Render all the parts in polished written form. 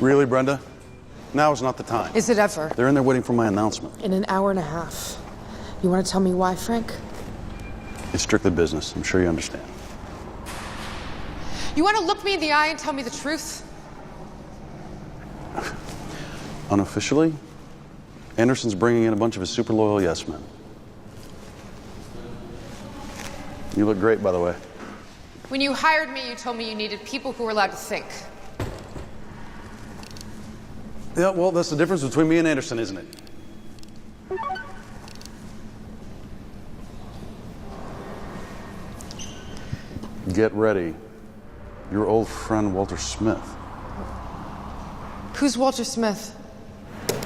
Really, Brenda? Now is not the time. Is it ever? They're in there waiting for my announcement. In an hour and a half. You want to tell me why, Frank? It's strictly business. I'm sure you understand. You want to look me in the eye and tell me the truth? Unofficially, Anderson's bringing in a bunch of his super loyal yes men. You look great, by the way. When you hired me, you told me you needed people who were allowed to think. Yeah, well, that's the difference between me and Anderson, isn't it? Get ready. Your old friend, Walter Smith. Who's Walter Smith?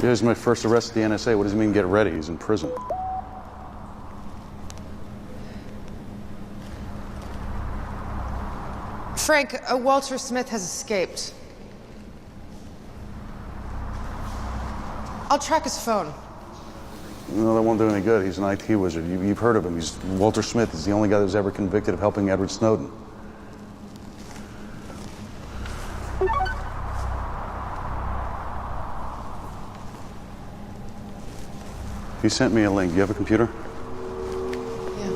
Yeah, he's my first arrest at the NSA. What does he mean, get ready? He's in prison. Frank, Walter Smith has escaped. I'll track his phone. No, that won't do any good. He's an IT wizard. You've heard of him. He's Walter Smith. He's the only guy that was ever convicted of helping Edward Snowden. He sent me a link. Do you have a computer? Yeah.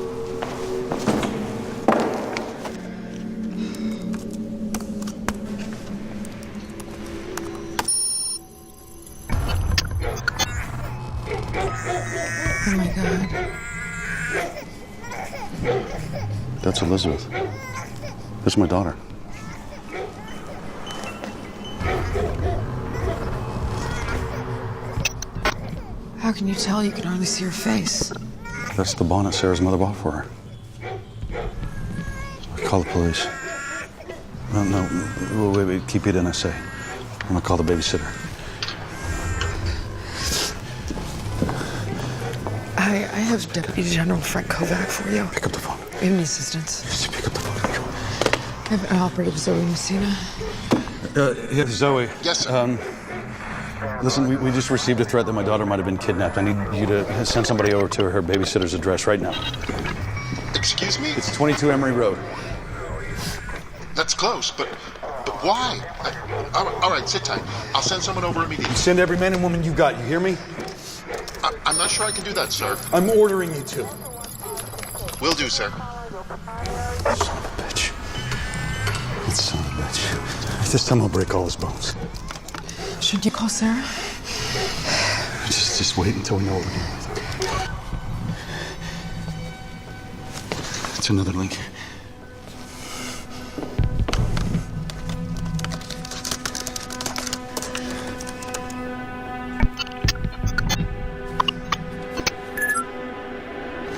Oh my God. That's Elizabeth. That's my daughter. How can you tell? You can hardly see her face. That's the bonnet Sarah's mother bought for her. Call the police. No, wait, keep it in, I say. I'm gonna call the babysitter. I have Deputy General Frank Kovac for you. Pick up the phone. You have any assistance? Just pick up the phone. I have an operative, Zoe Messina. Yeah, Zoe. Yes, sir. Listen, we just received a threat that my daughter might have been kidnapped. I need you to send somebody over to her babysitter's address right now. Excuse me? It's 22 Emery Road. That's close, but why? All right, sit tight. I'll send someone over immediately. Send every man and woman you got, you hear me? I'm not sure I can do that, sir. I'm ordering you to. Will do, sir. Son of a bitch. That son of a bitch. This time I'll break all his bones. Should you call Sarah? Just wait until we know what we're dealing with. It's another link.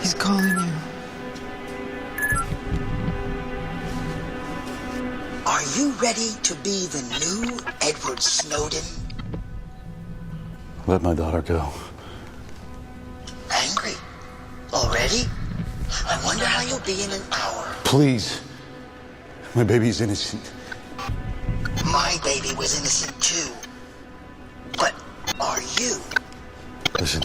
He's calling you. Are you ready to be the new Edward Snowden? Let my daughter go. Angry? Oh, Already? I wonder how you'll be in an hour. Please. My baby's innocent. My baby was innocent too. But are you? Listen.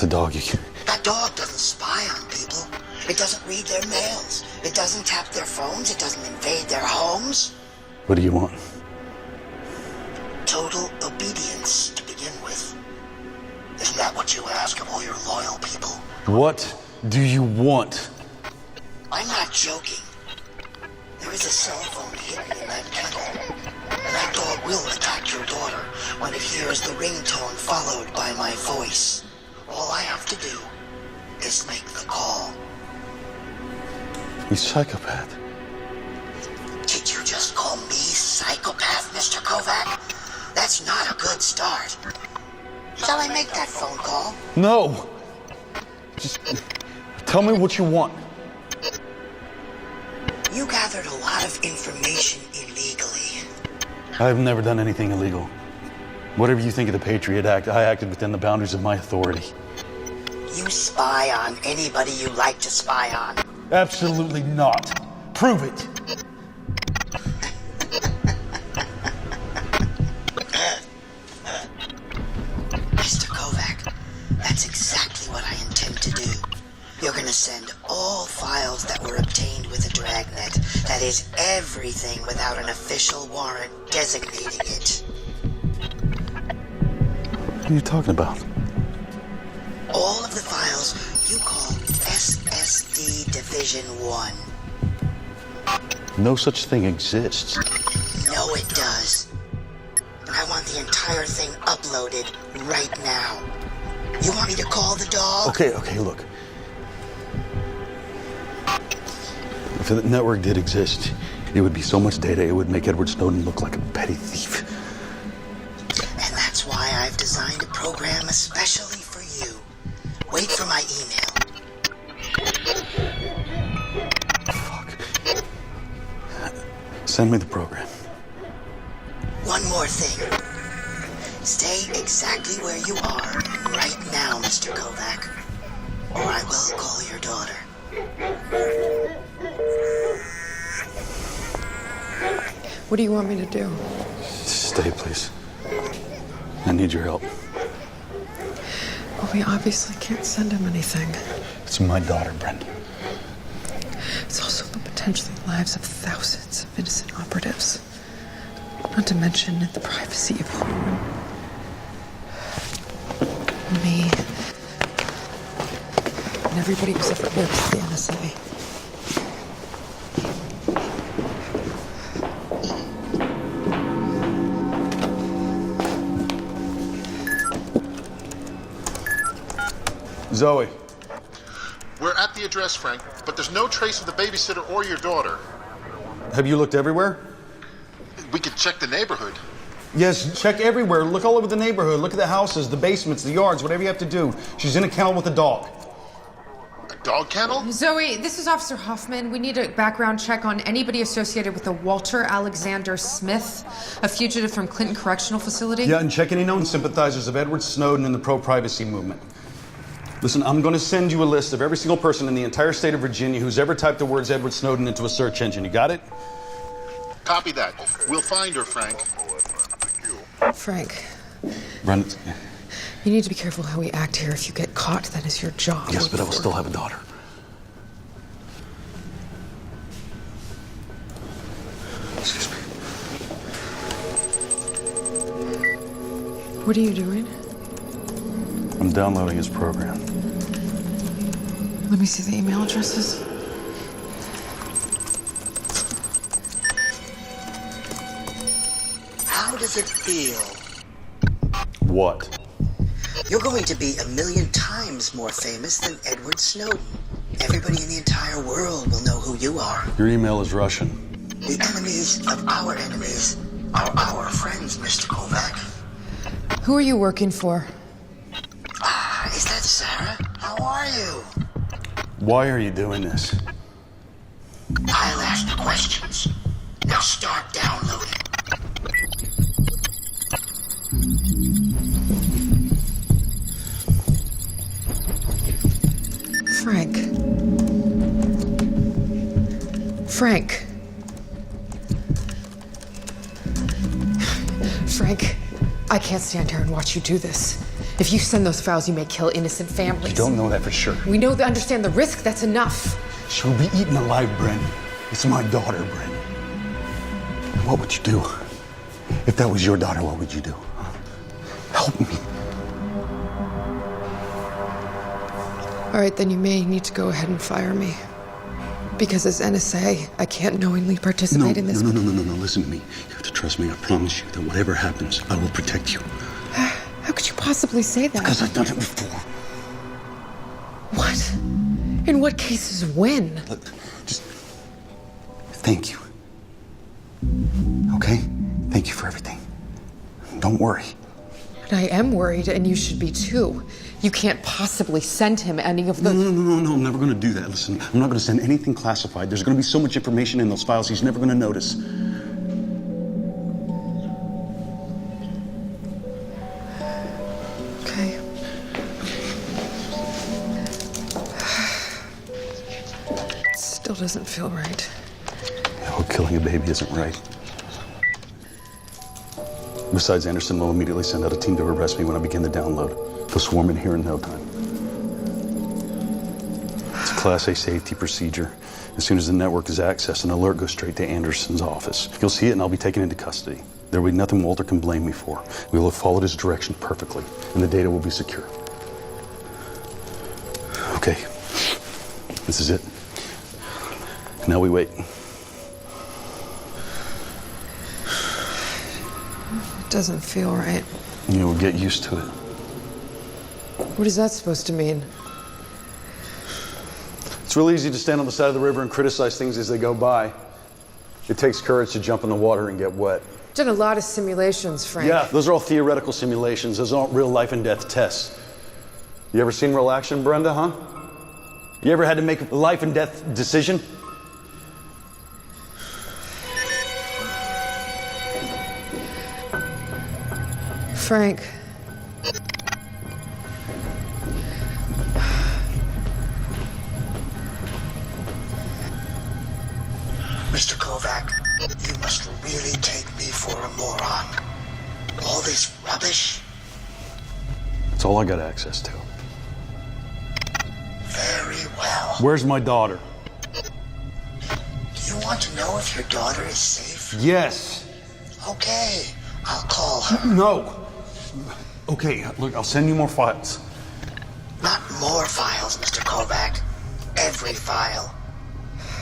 The dog, That dog doesn't spy on people. It doesn't read their mails. It doesn't tap their phones. It doesn't invade their homes. What do you want? Total obedience to begin with. Isn't that what you ask of all your loyal people? What do you want? I'm not joking. There is a cell phone hidden in that kennel. And that dog will attack your daughter when it hears the ringtone followed by my voice. All I have to do is make the call. You psychopath. Did you just call me psychopath, Mr. Kovac? That's not a good start. Shall I make that phone call? No. Just tell me what you want. You gathered a lot of information illegally. I've never done anything illegal. Whatever you think of the Patriot Act, I acted within the boundaries of my authority. You spy on anybody you like to spy on. Absolutely not. Prove it. Mr. Kovac, that's exactly what I intend to do. You're gonna send all files that were obtained with a dragnet. That is everything without an official warrant designating it. What are you talking about? All of the files you call SSD Division 1. No such thing exists. No, it does. And I want the entire thing uploaded right now. You want me to call the dog? Okay, look. If the network did exist, it would be so much data, it would make Edward Snowden look like a petty thief. And that's why I've designed a program especially for you. Wait for my email. Fuck. Send me the program. One more thing. Stay exactly where you are right now, Mr. Kovac, or I will call your daughter. What do you want me to do? Stay, please. I need your help. Well, we obviously can't send him anything. It's my daughter, Brenda. It's also the potentially lives of thousands of innocent operatives. Not to mention the privacy of home. Me. And everybody who's ever worked at the NSA. Zoe. We're at the address, Frank, but there's no trace of the babysitter or your daughter. Have you looked everywhere? We could check the neighborhood. Yes, check everywhere. Look all over the neighborhood. Look at the houses, the basements, the yards, whatever you have to do. She's in a kennel with a dog. A dog kennel? Zoe, this is Officer Hoffman. We need a background check on anybody associated with a Walter Alexander Smith, a fugitive from Clinton Correctional Facility. Yeah, and check any known sympathizers of Edward Snowden and the pro-privacy movement. Listen, I'm going to send you a list of every single person in the entire state of Virginia who's ever typed the words Edward Snowden into a search engine. You got it? Copy that. We'll find her, Frank. Frank, Brenda. you need to be careful how we act here. If you get caught, that is your job. Yes, but I will still have a daughter. Excuse me. What are you doing? I'm downloading his program. Let me see the email addresses. How does it feel? What? You're going to be 1,000,000 times more famous than Edward Snowden. Everybody in the entire world will know who you are. Your email is Russian. The enemies of our enemies are our friends, Mr. Kovac. Who are you working for? Is that Sarah? How are you? Why are you doing this? I'll ask the questions. Now start downloading. Frank. Frank. Frank, I can't stand here and watch you do this. If you send those files, you may kill innocent families. You don't know that for sure. We know that understand the risk, that's enough. She'll be eaten alive, Bren. It's my daughter, Bren. What would you do? If that was your daughter, what would you do? Help me. All right, then you may need to go ahead and fire me. Because as NSA, I can't knowingly participate in this. No, listen to me. You have to trust me. I promise you that whatever happens, I will protect you. How could you possibly say that? Because I've done it before. What? In what cases when? Look, just thank you. Okay? Thank you for everything. Don't worry. And I am worried, and you should be too. You can't possibly send him any of the... No, I'm never going to do that. Listen, I'm not going to send anything classified. There's going to be so much information in those files he's never going to notice. Okay. It still doesn't feel right. Oh, killing a baby isn't right. Besides, Anderson will immediately send out a team to arrest me when I begin the download. They'll swarm in here in no time. It's a Class A safety procedure. As soon as the network is accessed, an alert goes straight to Anderson's office. You'll see it and I'll be taken into custody. There will be nothing Walter can blame me for. We will have followed his direction perfectly, and the data will be secure. Okay, this is it. Now we wait. It doesn't feel right. You'll get used to it. What is that supposed to mean? It's real easy to stand on the side of the river and criticize things as they go by. It takes courage to jump in the water and get wet. Done a lot of simulations, Frank. Yeah, those are all theoretical simulations. Those aren't real life and death tests. You ever seen real action, Brenda, huh? You ever had to make a life and death decision? Frank. Mr. Kovac, you must really take me for a moron. All this rubbish? It's all I got access to. Very well. Where's my daughter? Do you want to know if your daughter is safe? Yes. Okay, I'll call her. No. Okay, look, I'll send you more files. Not more files, Mr. Kovac. Every file.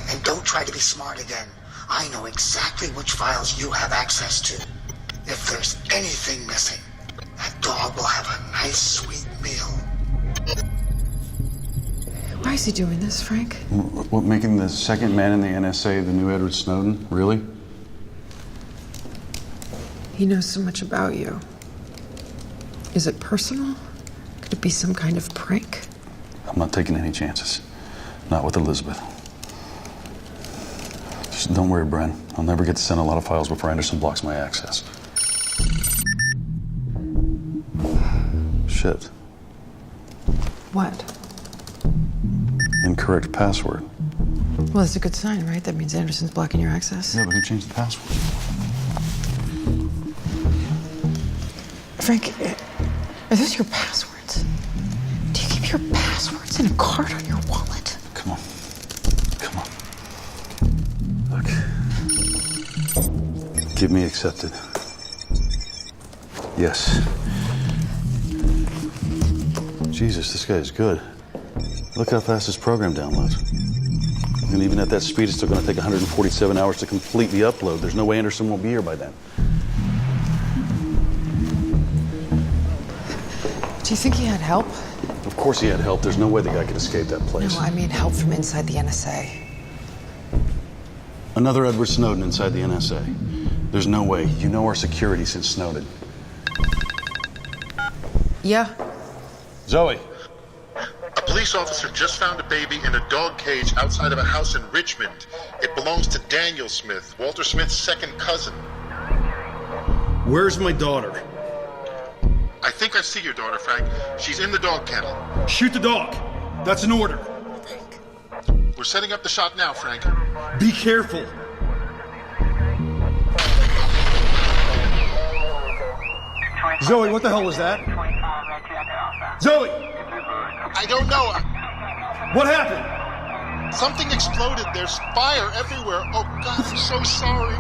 And don't try to be smart again. I know exactly which files you have access to. If there's anything missing, that dog will have a nice, sweet meal. Why is he doing this, Frank? What, making the second man in the NSA the new Edward Snowden? Really? He knows so much about you. Is it personal? Could it be some kind of prank? I'm not taking any chances. Not with Elizabeth. Just don't worry, Bren. I'll never get to send a lot of files before Anderson blocks my access. Shit. What? Incorrect password. Well, that's a good sign, right? That means Anderson's blocking your access. Yeah, but who changed the password? Frank, are those your passwords? Do you keep your passwords in a card on your wallet? Come on. Come on. Look. Give me accepted. Yes. Jesus, this guy is good. Look how fast this program downloads. And even at that speed, it's still going to take 147 hours to complete the upload. There's no way Anderson won't be here by then. Do you think he had help? Of course he had help. There's no way the guy could escape that place. No, I mean help from inside the NSA. Another Edward Snowden inside the NSA. There's no way. You know our security since Snowden. Yeah. Zoe. A police officer just found a baby in a dog cage outside of a house in Richmond. It belongs to Daniel Smith, Walter Smith's second cousin. Where's my daughter? I think I see your daughter, Frank. She's in the dog kennel. Shoot the dog. That's an order. We're setting up the shot now, Frank. Be careful. Zoe, what the hell was that? Zoe! I don't know. What happened? Something exploded. There's fire everywhere. Oh, God, I'm so sorry.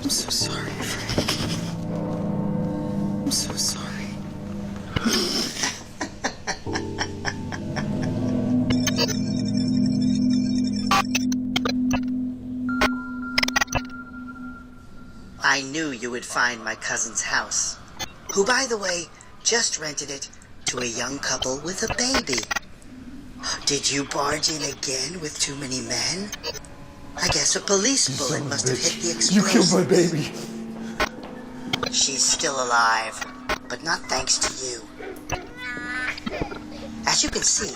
I'm so sorry, Frank. I'm so sorry. I knew you would find my cousin's house, who, by the way, just rented it to a young couple with a baby. Did you barge in again with too many men? I guess a police bullet must have hit the explosive. You killed my baby. She's still alive, but not thanks to you. As you can see,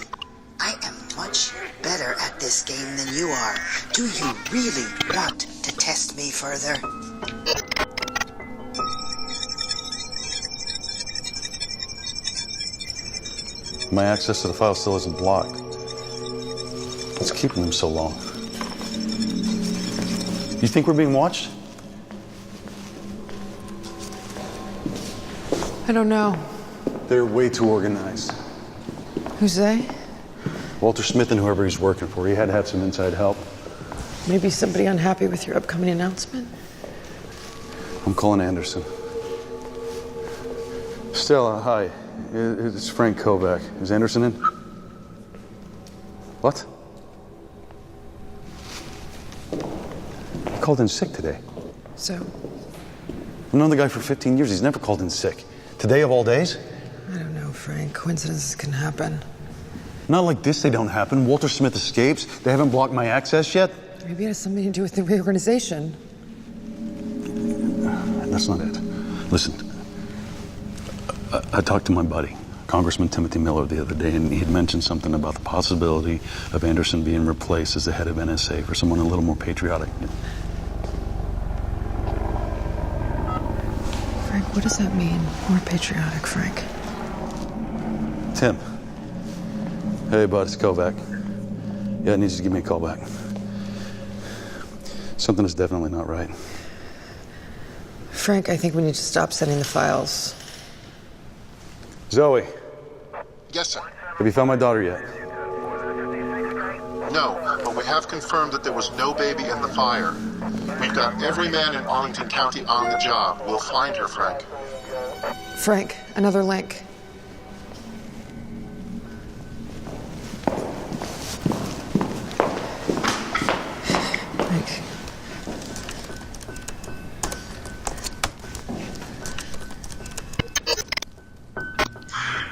I am much better at this game than you are. Do you really want to test me further? My access to the file still isn't blocked. What's keeping them so long? You think we're being watched? I don't know. They're way too organized. Who's they? Walter Smith and whoever he's working for, he had to have some inside help. Maybe somebody unhappy with your upcoming announcement? I'm calling Anderson. Stella, hi. It's Frank Kovac. Is Anderson in? What? He called in sick today. So, I've known the guy for 15 years. He's never called in sick. Today of all days? I don't know, Frank. Coincidences can happen. Not like this, they don't happen. Walter Smith escapes. They haven't blocked my access yet. Maybe it has something to do with the reorganization. That's not it. Listen, I talked to my buddy, Congressman Timothy Miller, the other day, and he had mentioned something about the possibility of Anderson being replaced as the head of NSA for someone a little more patriotic. Frank, what does that mean? More patriotic, Frank. Tim. Hey, bud, it's Kovac. Yeah, I need you to give me a call back. Something is definitely not right. Frank, I think we need to stop sending the files. Zoe, Yes, sir. have you found my daughter yet? No, but we have confirmed that there was no baby in the fire. We've got every man in Arlington County on the job. We'll find her, Frank. Frank, another link. Frank.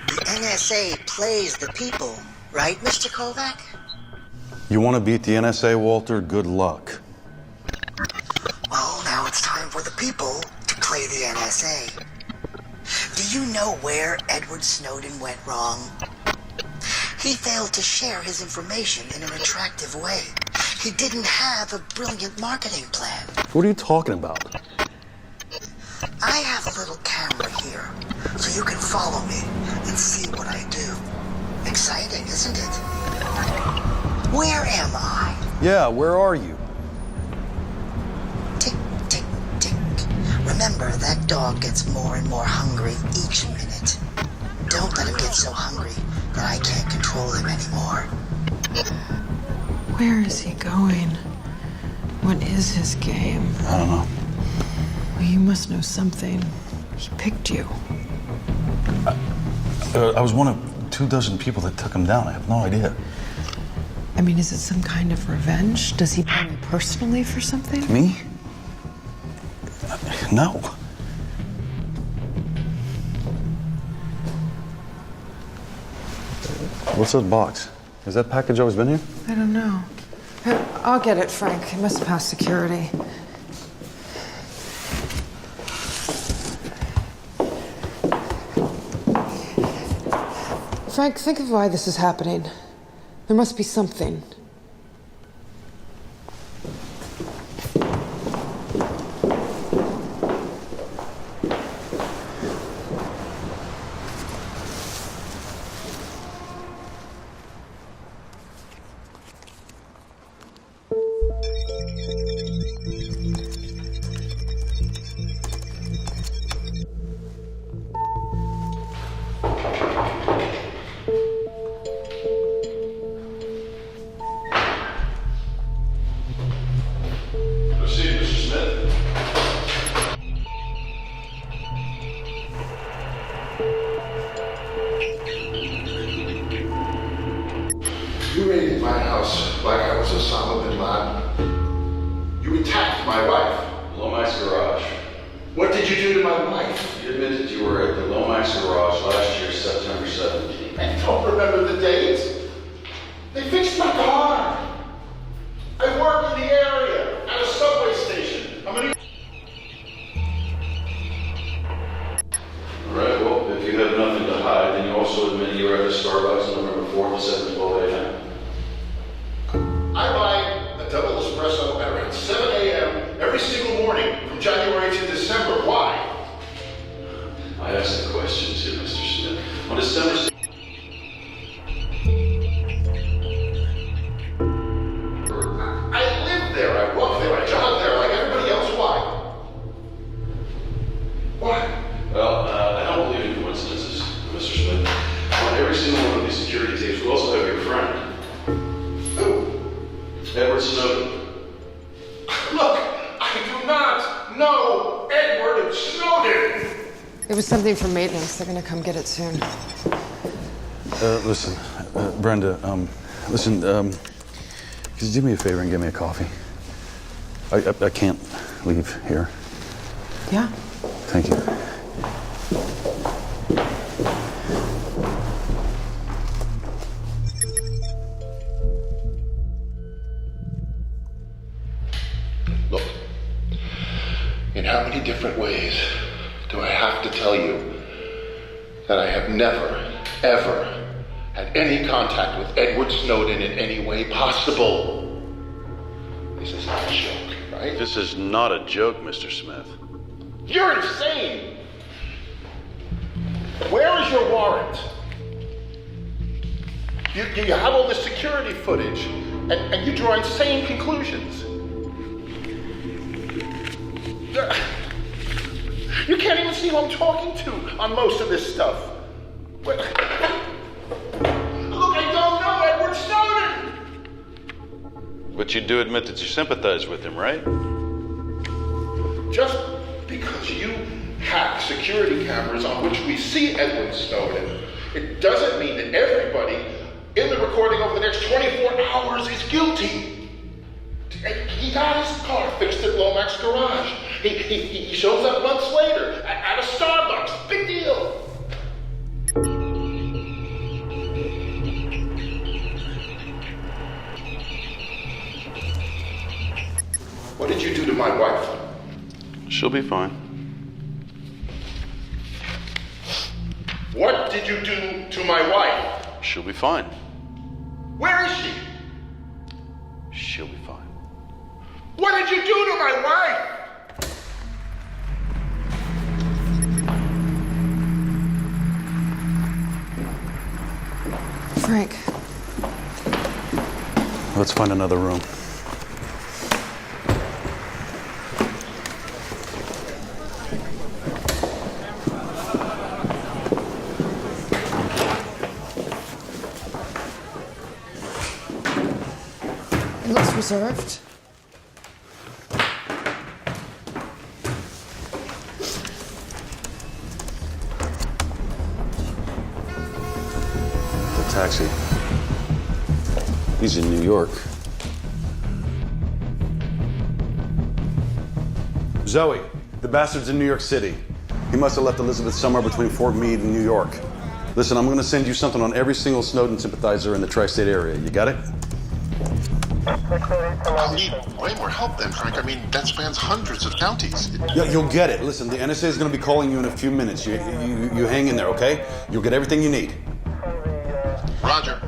The NSA plays the people, right, Mr. Kovac? You want to beat the NSA, Walter? Good luck. Well, now it's time for the people to play the NSA. Do you know where Edward Snowden went wrong? He failed to share his information in an attractive way. He didn't have a brilliant marketing plan. What are you talking about? I have a little camera here, so you can follow me and see what I do. Exciting, isn't it? Where am I? Yeah, where are you? Tick, tick, tick. Remember, that dog gets more and more hungry each minute. Don't let him get so hungry that I can't control him anymore. Where is he going? What is his game? I don't know. Well, you must know something. He picked you. I was one of 24 people that took him down. I have no idea. I mean, is it some kind of revenge? Does he blame you personally for something? Me? No. What's that box? Has that package always been here? I don't know. I'll get it, Frank. It must pass security. Frank, think of why this is happening. There must be something. Lomax garage. What did you do to my wife? You admitted you were at the Lomax garage last year, September 17th. I don't remember the date. They fixed my car. I work in the area at a subway station. I'm gonna... All right, well, if you have nothing to hide, then you also admit you were at the Starbucks on November 4th at 7:12 a.m. I buy a double espresso at around 7 a.m. every single morning from January to December. Why? I asked the question too, Mr. Smith. On December 6th, I live there, I walk there, I jog there like everybody else. Why? Why? well, I don't believe in coincidences, Mr. Smith. On every single one of these security tapes, we also have your friend, Who? Edward Snowden. Look, I do not know Edward Snowden. It was something from maintenance. They're gonna come get it soon. Listen, Brenda, listen, could you do me a favor and get me a coffee? I can't leave here. Yeah. Thank you. Look, in how many different ways do I have to tell you that I have never, ever had any contact with Edward Snowden in any way possible? This is not a joke, right? This is not a joke, Mr. Smith. You're insane! Where is your warrant? You have all this security footage, and you draw insane conclusions. You can't even see who I'm talking to on most of this stuff. Look, I don't know Edward Snowden! But you do admit that you sympathize with him, right? Just because you hack security cameras on which we see Edward Snowden, it doesn't mean that everybody in the recording over the next 24 hours is guilty. He got his car fixed at Lomax garage. He shows up months later at a Starbucks. Big deal. What did you do to my wife? She'll be fine. What did you do to my wife? She'll be fine. Where is she? She'll be fine. What did you do to my wife? Frank. Let's find another room. It looks reserved. The taxi. He's in New York. Zoe, the bastard's in New York City. He must have left Elizabeth somewhere between Fort Meade and New York. Listen, I'm going to send you something on every single Snowden sympathizer in the tri-state area. You got it? I'll need way more help then, Frank. I mean, that spans hundreds of counties. Yeah, you'll get it. Listen, the NSA is going to be calling you in a few minutes. You hang in there, okay? You'll get everything you need. Roger.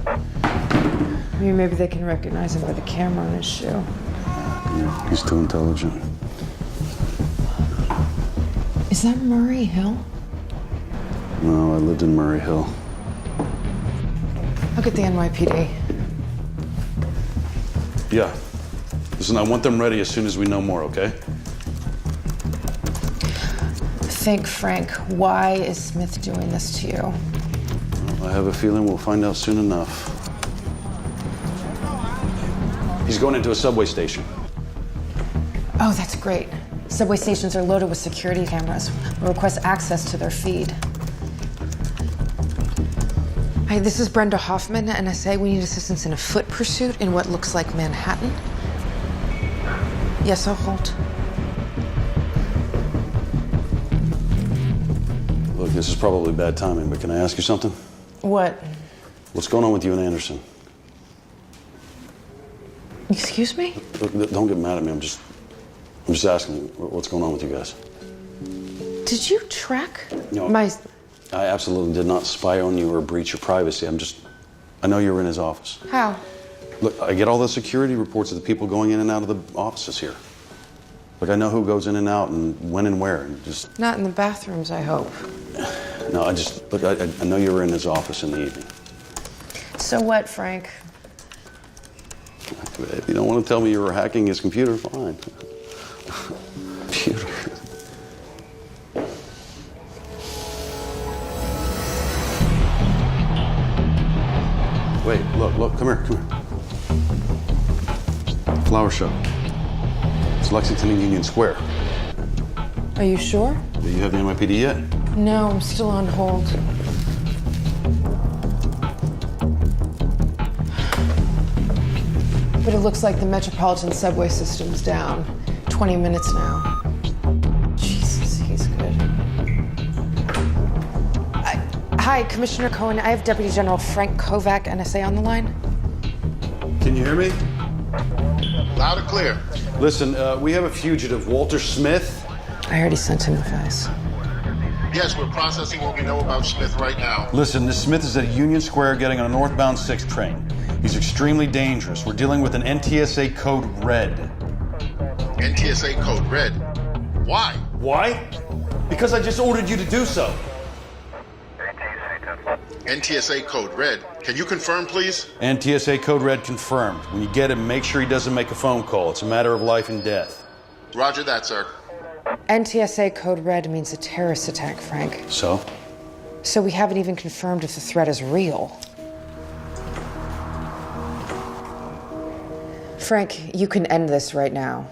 I mean, maybe they can recognize him by the camera on his shoe. Yeah, he's too intelligent. Is that Murray Hill? No, I lived in Murray Hill. Look at the NYPD. Yeah. Listen, I want them ready as soon as we know more, okay? Think, Frank, why is Smith doing this to you? I have a feeling we'll find out soon enough. He's going into a subway station. Oh, that's great. Subway stations are loaded with security cameras. We'll request access to their feed. Hi, this is Brenda Hoffman, NSA. We need assistance in a foot pursuit in what looks like Manhattan. Yes, I'll hold. Look, this is probably bad timing, but can I ask you something? What? What's going on with you and Anderson? Excuse me? Look, don't get mad at me. I'm just asking what's going on with you guys. Did you track No. my... I absolutely did not spy on you or breach your privacy. I know you were in his office. How? Look, I get all the security reports of the people going in and out of the offices here. Look, I know who goes in and out and when and where, and just... Not in the bathrooms, I hope. No, look, I know you were in his office in the evening. So what, Frank? If you don't want to tell me you were hacking his computer, fine. Computer. Wait, look, come here. Flower show. It's Lexington and Union Square. Are you sure? Do you have the NYPD yet? No, I'm still on hold. But it looks like the Metropolitan subway system's down. 20 minutes now. Jesus, he's good. Hi, Commissioner Cohen. I have Deputy General Frank Kovac, NSA, on the line. Can you hear me? Loud and clear. Listen, we have a fugitive, Walter Smith. I already sent him the guys. Yes, we're processing what we know about Smith right now. Listen, this Smith is at Union Square getting on a northbound 6 train. He's extremely dangerous. We're dealing with an NTSA code red. NTSA code red. Why? Why? Because I just ordered you to do so. NTSA code red. Can you confirm, please? NTSA code red confirmed. When you get him, make sure he doesn't make a phone call. It's a matter of life and death. Roger that, sir. NTSA code red means a terrorist attack, Frank. So? So we haven't even confirmed if the threat is real. Frank, you can end this right now.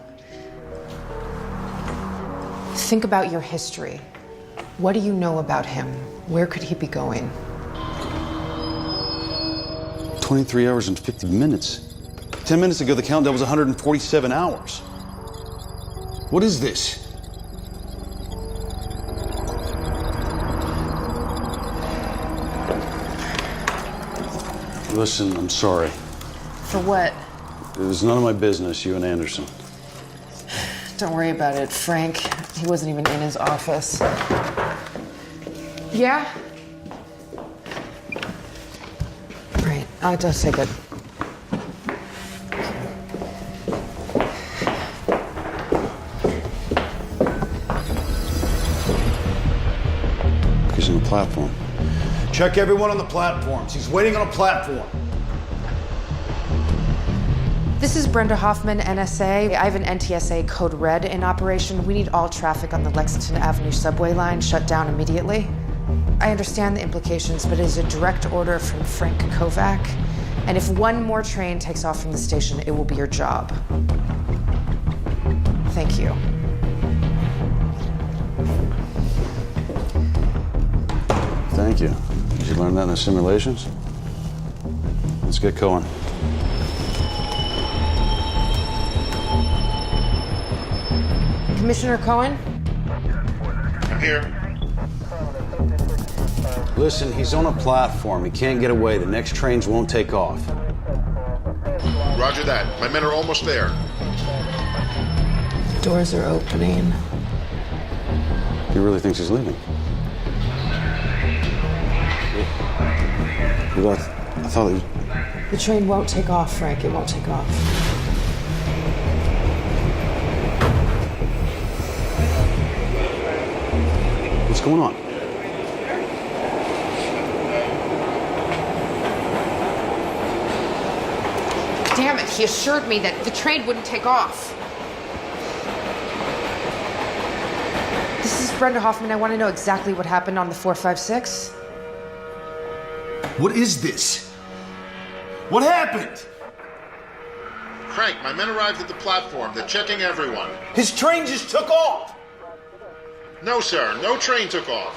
Think about your history. What do you know about him? Where could he be going? 23 hours and 50 minutes. 10 minutes ago, the countdown was 147 hours. What is this? Listen, I'm sorry. For what? It was none of my business, you and Anderson. Don't worry about it, Frank. He wasn't even in his office. Yeah? Right, I'll just take it. He's on the platform. Check everyone on the platforms. He's waiting on a platform. This is Brenda Hoffman, NSA. I have an NTSA code red in operation. We need all traffic on the Lexington Avenue subway line shut down immediately. I understand the implications, but it is a direct order from Frank Kovac. And if one more train takes off from the station, it will be your job. Thank you. Thank you. Did you learn that in the simulations? Let's get going. Commissioner Cohen? I'm here. Listen, he's on a platform. He can't get away. The next trains won't take off. Roger that. My men are almost there. Doors are opening. He really thinks he's leaving. I thought he was... The train won't take off, Frank. It won't take off. What's going on? Damn it, he assured me that the train wouldn't take off. This is Brenda Hoffman. I want to know exactly what happened on the 456. What is this? What happened? Frank, my men arrived at the platform. They're checking everyone. His train just took off. No, sir. No train took off.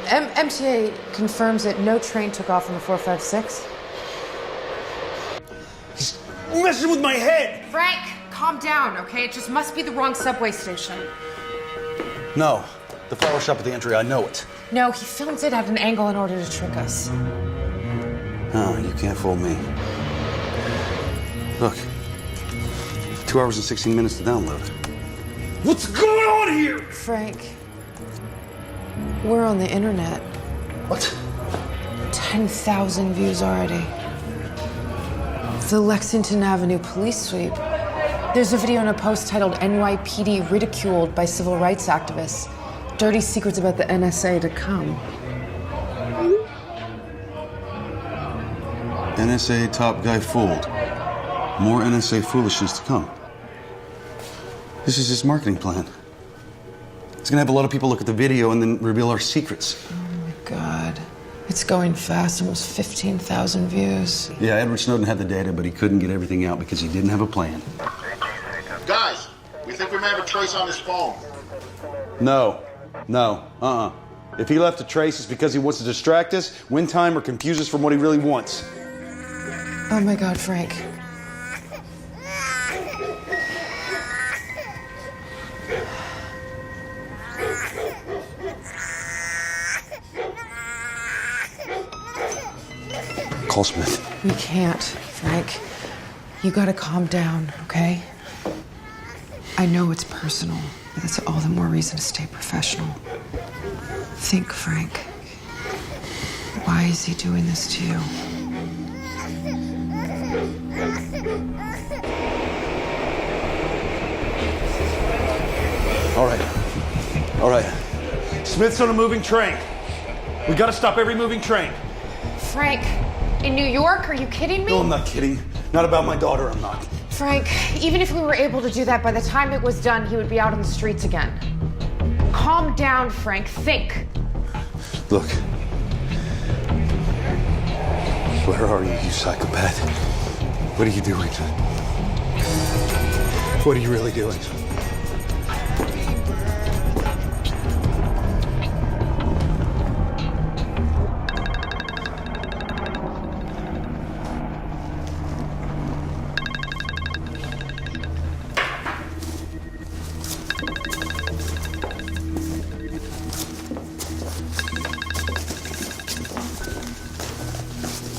MTA confirms that no train took off on the 456. He's messing with my head. Frank, calm down, okay? It just must be the wrong subway station. No. The flower shop at the entry, I know it. No, he filmed it at an angle in order to trick us. Oh, you can't fool me. Look, 2 hours and 16 minutes to download. What's going on here? Frank, we're on the internet. What? 10,000 views already. The Lexington Avenue police sweep. There's a video and a post titled NYPD ridiculed by civil rights activists. Dirty secrets about the NSA to come. NSA top guy fooled. More NSA foolishness to come. This is his marketing plan. He's gonna have a lot of people look at the video and then reveal our secrets. Oh my God. It's going fast, almost 15,000 views. Yeah, Edward Snowden had the data, but he couldn't get everything out because he didn't have a plan. Guys, we think we may have a trace on his phone. No. If he left a trace, it's because he wants to distract us, win time, or confuse us from what he really wants. Oh my God, Frank. Call Smith. We can't, Frank. You gotta calm down, okay? I know it's personal, but that's all the more reason to stay professional. Think, Frank. Why is he doing this to you? All right. Smith's on a moving train. We gotta stop every moving train. Frank, in New York? Are you kidding me? No, I'm not kidding. Not about my daughter, I'm not. Frank, even if we were able to do that, by the time it was done, he would be out on the streets again. Calm down, Frank. Think. Look. Where are you psychopath? What are you doing? What are you really doing?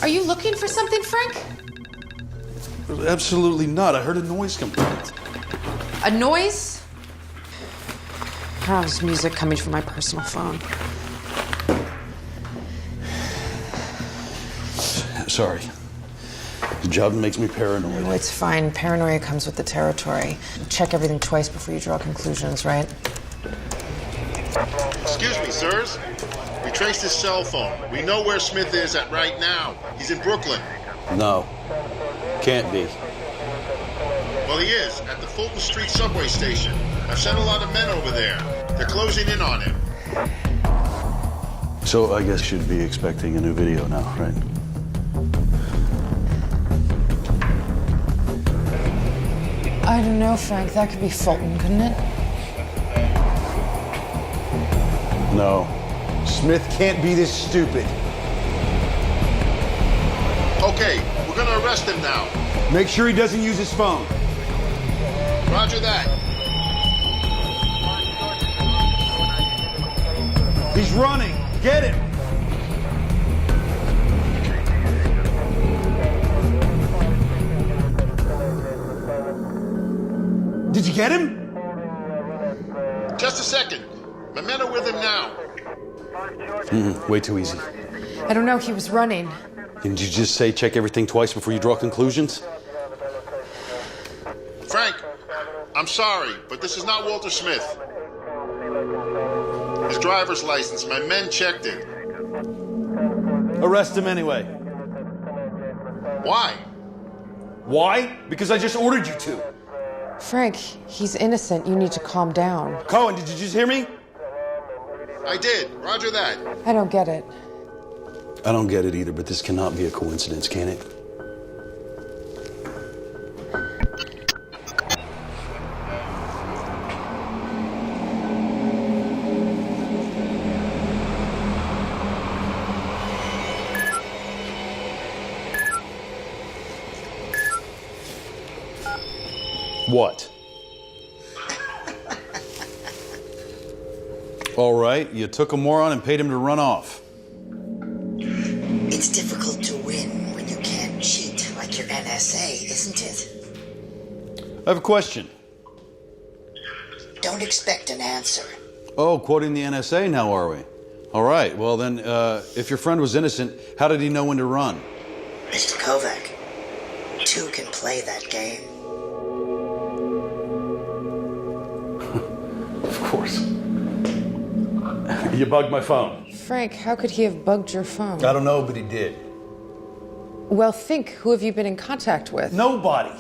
Are you looking for something, Frank? Absolutely not. I heard a noise come from it. A noise? Oh, it's music coming from my personal phone. Sorry. The job makes me paranoid. No, it's fine. Paranoia comes with the territory. Check everything twice before you draw conclusions, right? Excuse me, sirs. We traced his cell phone. We know where Smith is at right now. He's in Brooklyn. No. Can't be. Well, he is, at the Fulton Street subway station. I've sent a lot of men over there. They're closing in on him. So I guess you'd be expecting a new video now, right? I don't know, Frank. That could be Fulton, couldn't it? No. Smith can't be this stupid. Okay, we're gonna arrest him now. Make sure he doesn't use his phone. Roger that. He's running. Get him. Did you get him? Just a second. My men are with him now. Way too easy. I don't know. He was running. Didn't you just say check everything twice before you draw conclusions? Frank, I'm sorry, but this is not Walter Smith. His driver's license, my men checked it. Arrest him anyway. Why? Why? Because I just ordered you to. Frank, he's innocent. You need to calm down. Cohen, did you just hear me? I did. Roger that. I don't get it. I don't get it either, but this cannot be a coincidence, can it? What? All right, you took a moron and paid him to run off. It's difficult to win when you can't cheat like your NSA, isn't it? I have a question. Don't expect an answer. Oh, quoting the NSA now, are we? All right, well then, if your friend was innocent, how did he know when to run? Mr. Kovac, two can play that game. Of course. You bugged my phone. Frank, how could he have bugged your phone? I don't know, but he did. Well, think, who have you been in contact with? Nobody.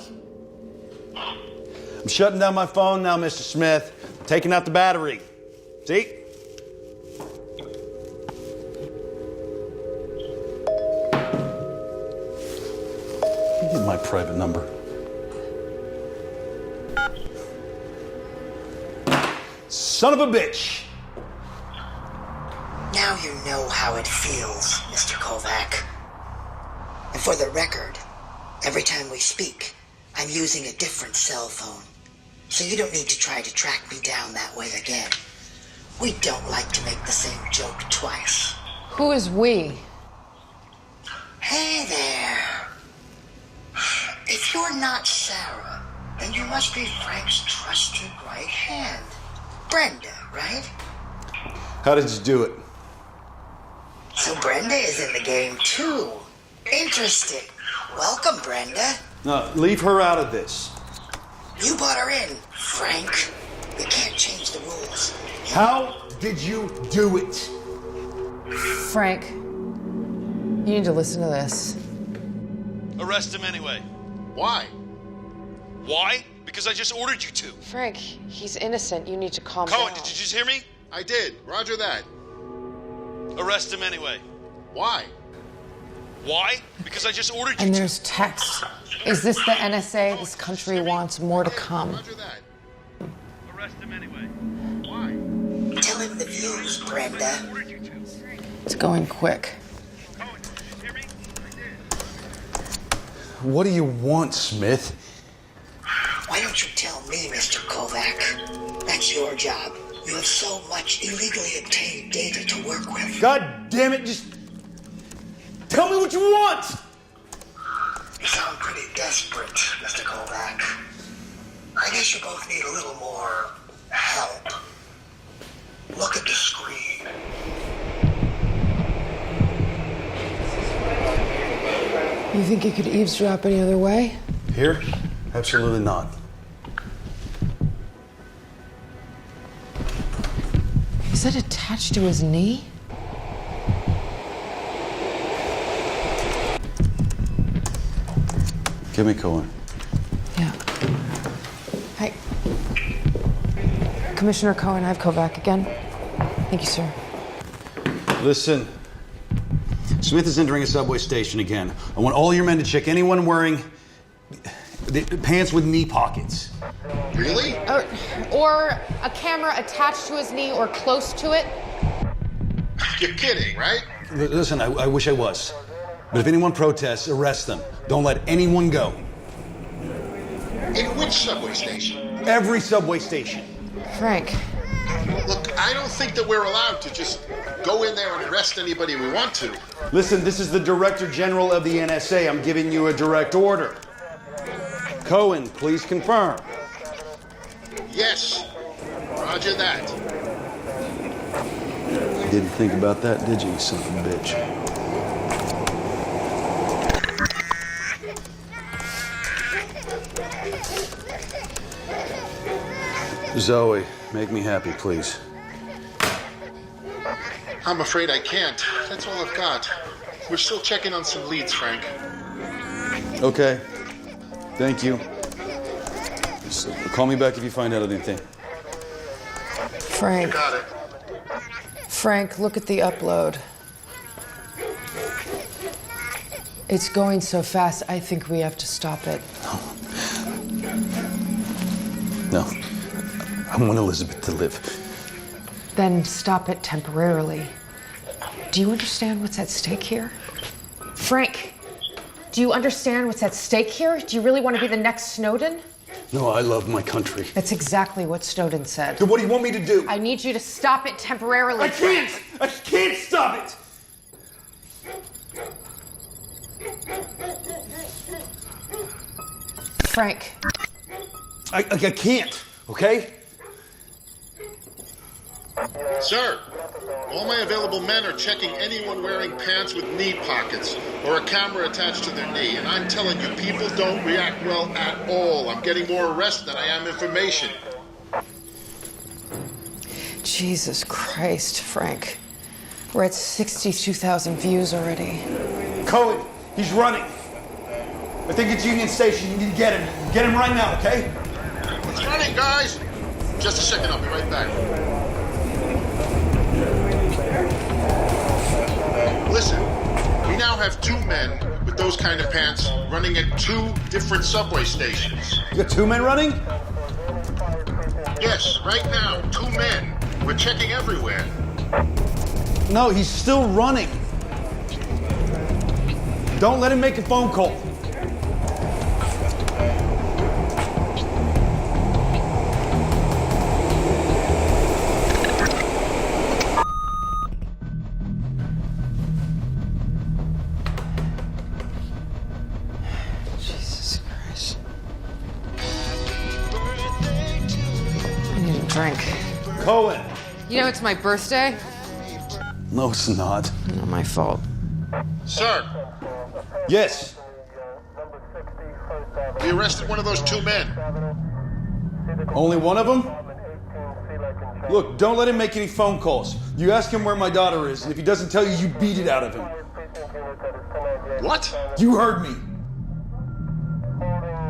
I'm shutting down my phone now, Mr. Smith. Taking out the battery. See? Give me my private number. Son of a bitch! Now you know how it feels, Mr. Kovac. And for the record, every time we speak, I'm using a different cell phone. So you don't need to try to track me down that way again. We don't like to make the same joke twice. Who is we? Hey there. If you're not Sarah, then you must be Frank's trusted right hand. Brenda, right? How did you do it? So Brenda is in the game too. Interesting. Welcome, Brenda. No, leave her out of this. You brought her in, Frank. We can't change the rules. How did you do it? Frank, you need to listen to this. Arrest him anyway. Why? Why? Because I just ordered you to. Frank, he's innocent. You need to calm Cohen, down. did you just hear me? I did. Roger that. Arrest him anyway. Why? Why? Because I just ordered you And to. there's text. Is this the NSA? This country wants more to come. Roger that. Arrest him anyway. Why? Tell him the views, Brenda. Ordered you to. It's going quick. Cohen, did you just hear me? I did. What do you want, Smith? Why don't you tell me, Mr. Kovac? That's your job. You have so much illegally obtained data to work with. God damn it, just tell me what you want! You sound pretty desperate, Mr. Kovac. I guess you both need a little more help. Look at the screen. You think you could eavesdrop any other way? Here? Absolutely not. Is that attached to his knee? Give me Cohen. Yeah. Hi. Commissioner Cohen, I have Kovac again. Thank you, sir. Listen. Smith is entering a subway station again. I want all your men to check anyone wearing pants with knee pockets. Really? Or a camera attached to his knee or close to it. You're kidding, right? Listen, I wish I was. But if anyone protests, arrest them. Don't let anyone go. In which subway station? Every subway station. Frank, Look, I don't think that we're allowed to just go in there and arrest anybody we want to. Listen, this is the Director General of the NSA. I'm giving you a direct order. Cohen, please confirm. Yes. Roger that. Didn't think about that, did you, son of a bitch? Zoe, make me happy, please. I'm afraid I can't. That's all I've got. We're still checking on some leads, Frank. Okay. Thank you. Just call me back if you find out anything. Frank, Got it. Frank, look at the upload. It's going so fast, I think we have to stop it. No. I want Elizabeth to live. Then stop it temporarily. Do you understand what's at stake here? Frank, do you understand what's at stake here? Do you really want to be the next Snowden? No, I love my country. That's exactly what Snowden said. Then what do you want me to do? I need you to stop it temporarily. I can't! I can't stop it! Frank. I can't, okay? Sir, all my available men are checking anyone wearing pants with knee pockets or a camera attached to their knee, and I'm telling you, people don't react well at all. I'm getting more arrests than I am information. Jesus Christ, Frank. We're at 62,000 views already. Cohen, he's running. I think it's Union Station. You need to get him. Get him right now, okay? It's running, guys! Just a second, I'll be right back. Listen, we now have 2 men with those kind of pants running at 2 different subway stations. You got 2 men running? Yes, right now, 2 men. We're checking everywhere. No, he's still running. Don't let him make a phone call. Jesus Christ. I need a drink. Cohen. You know it's my birthday? No, it's not. Not my fault. Sir, Yes. we arrested one of those 2 men. Only one of them? Look, don't let him make any phone calls. You ask him where my daughter is, and if he doesn't tell you, you beat it out of him. What? You heard me.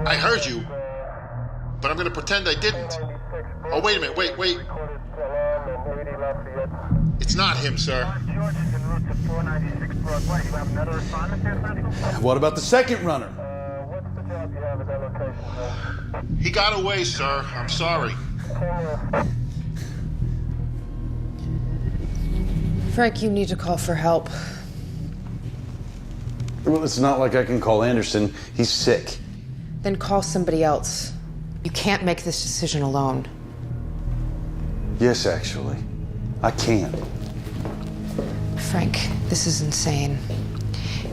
I heard you, but I'm gonna pretend I didn't. Oh, wait a minute, wait. It's not him, sir. What about the second runner? He got away, sir. I'm sorry. Frank, you need to call for help. Well, it's not like I can call Anderson. He's sick. Then call somebody else. You can't make this decision alone. Yes, actually. I can. Frank, this is insane.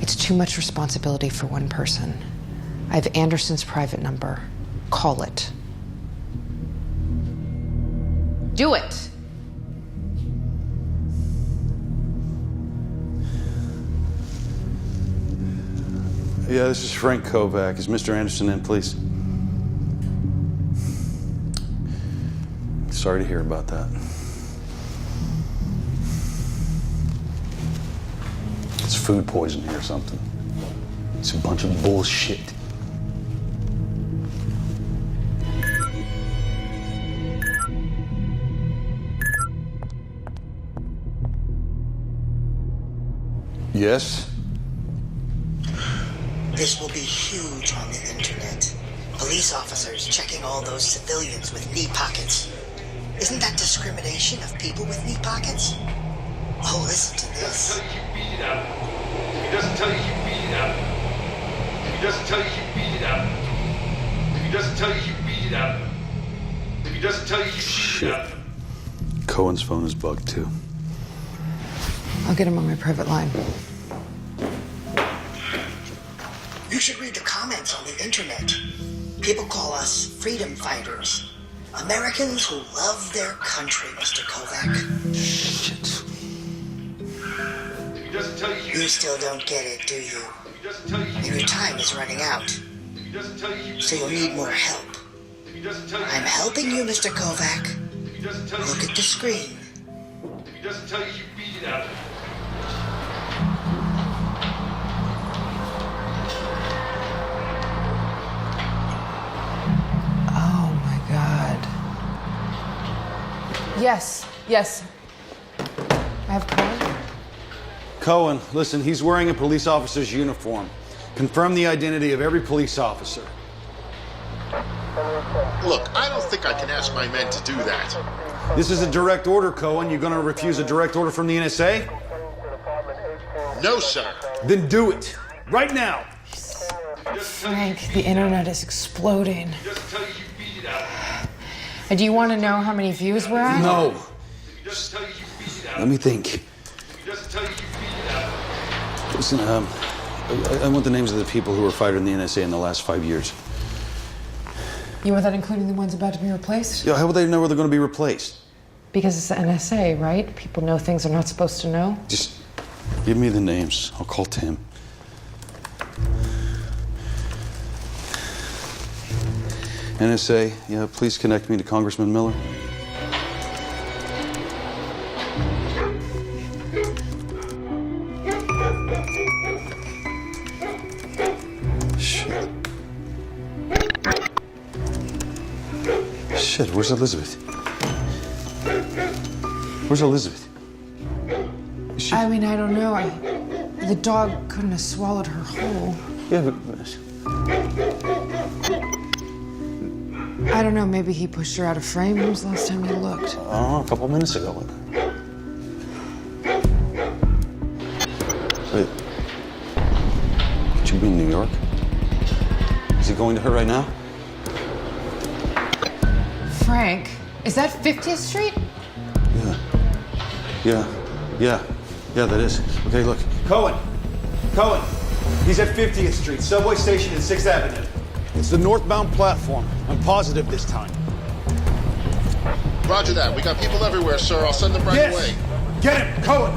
It's too much responsibility for one person. I have Anderson's private number. Call it. Do it! Yeah, this is Frank Kovac. Is Mr. Anderson in, please? Sorry to hear about that. It's food poisoning or something. It's a bunch of bullshit. Yes? This will be huge on the internet. Police officers checking all those civilians with knee pockets. Isn't that discrimination of people with knee pockets? Oh, listen to this. If he doesn't tell you, you beat it out. If he doesn't tell you, you beat it out. If he doesn't tell you, you beat it out. If he doesn't tell you, you beat it out. Cohen's phone is bugged too. I'll get him on my private line. You should read the comments on the internet. People call us freedom fighters. Americans who love their country, Mr. Kovac. Shit. If he doesn't tell you, You still don't get it, do you? if he doesn't tell you, And your time is running out, if he doesn't tell you, so you'll need more help. if he doesn't tell you, I'm helping you, Mr. Kovac. if he doesn't tell you, Look at the screen. if he doesn't tell you, you beat it out. Oh my God. Yes. I have Cohen. Cohen, listen, he's wearing a police officer's uniform. Confirm the identity of every police officer. Look, I don't think I can ask my men to do that. This is a direct order, Cohen. You gonna refuse a direct order from the NSA? No, sir. Then do it. Right now. Frank, the internet is exploding. If he doesn't tell you, you beat And do you want to know how many views we're at? No. If he doesn't tell you, you beat it out. Let me think. If he doesn't tell you, you beat it out. Listen, I want the names of the people who were fired in the NSA in the last 5 years. You want that including the ones about to be replaced? Yeah, how will they know where they're going to be replaced? Because it's the NSA, right? People know things they're not supposed to know. Just give me the names. I'll call Tim. NSA, yeah, please connect me to Congressman Miller. Shit, where's Elizabeth? Where's Elizabeth? Is she... I mean, I don't know. The dog couldn't have swallowed her whole. Yeah, but... I don't know, maybe he pushed her out of frame. When was the last time you looked? Oh, a couple minutes ago. Wait. Could you be in New York? Is he going to her right now? Frank, is that 50th Street? Yeah, that is. Okay, look. Cohen! He's at 50th Street, subway station at 6th Avenue. It's the northbound platform. I'm positive this time. Roger that. We got people everywhere, sir. I'll send them right away. Get him! Cohen!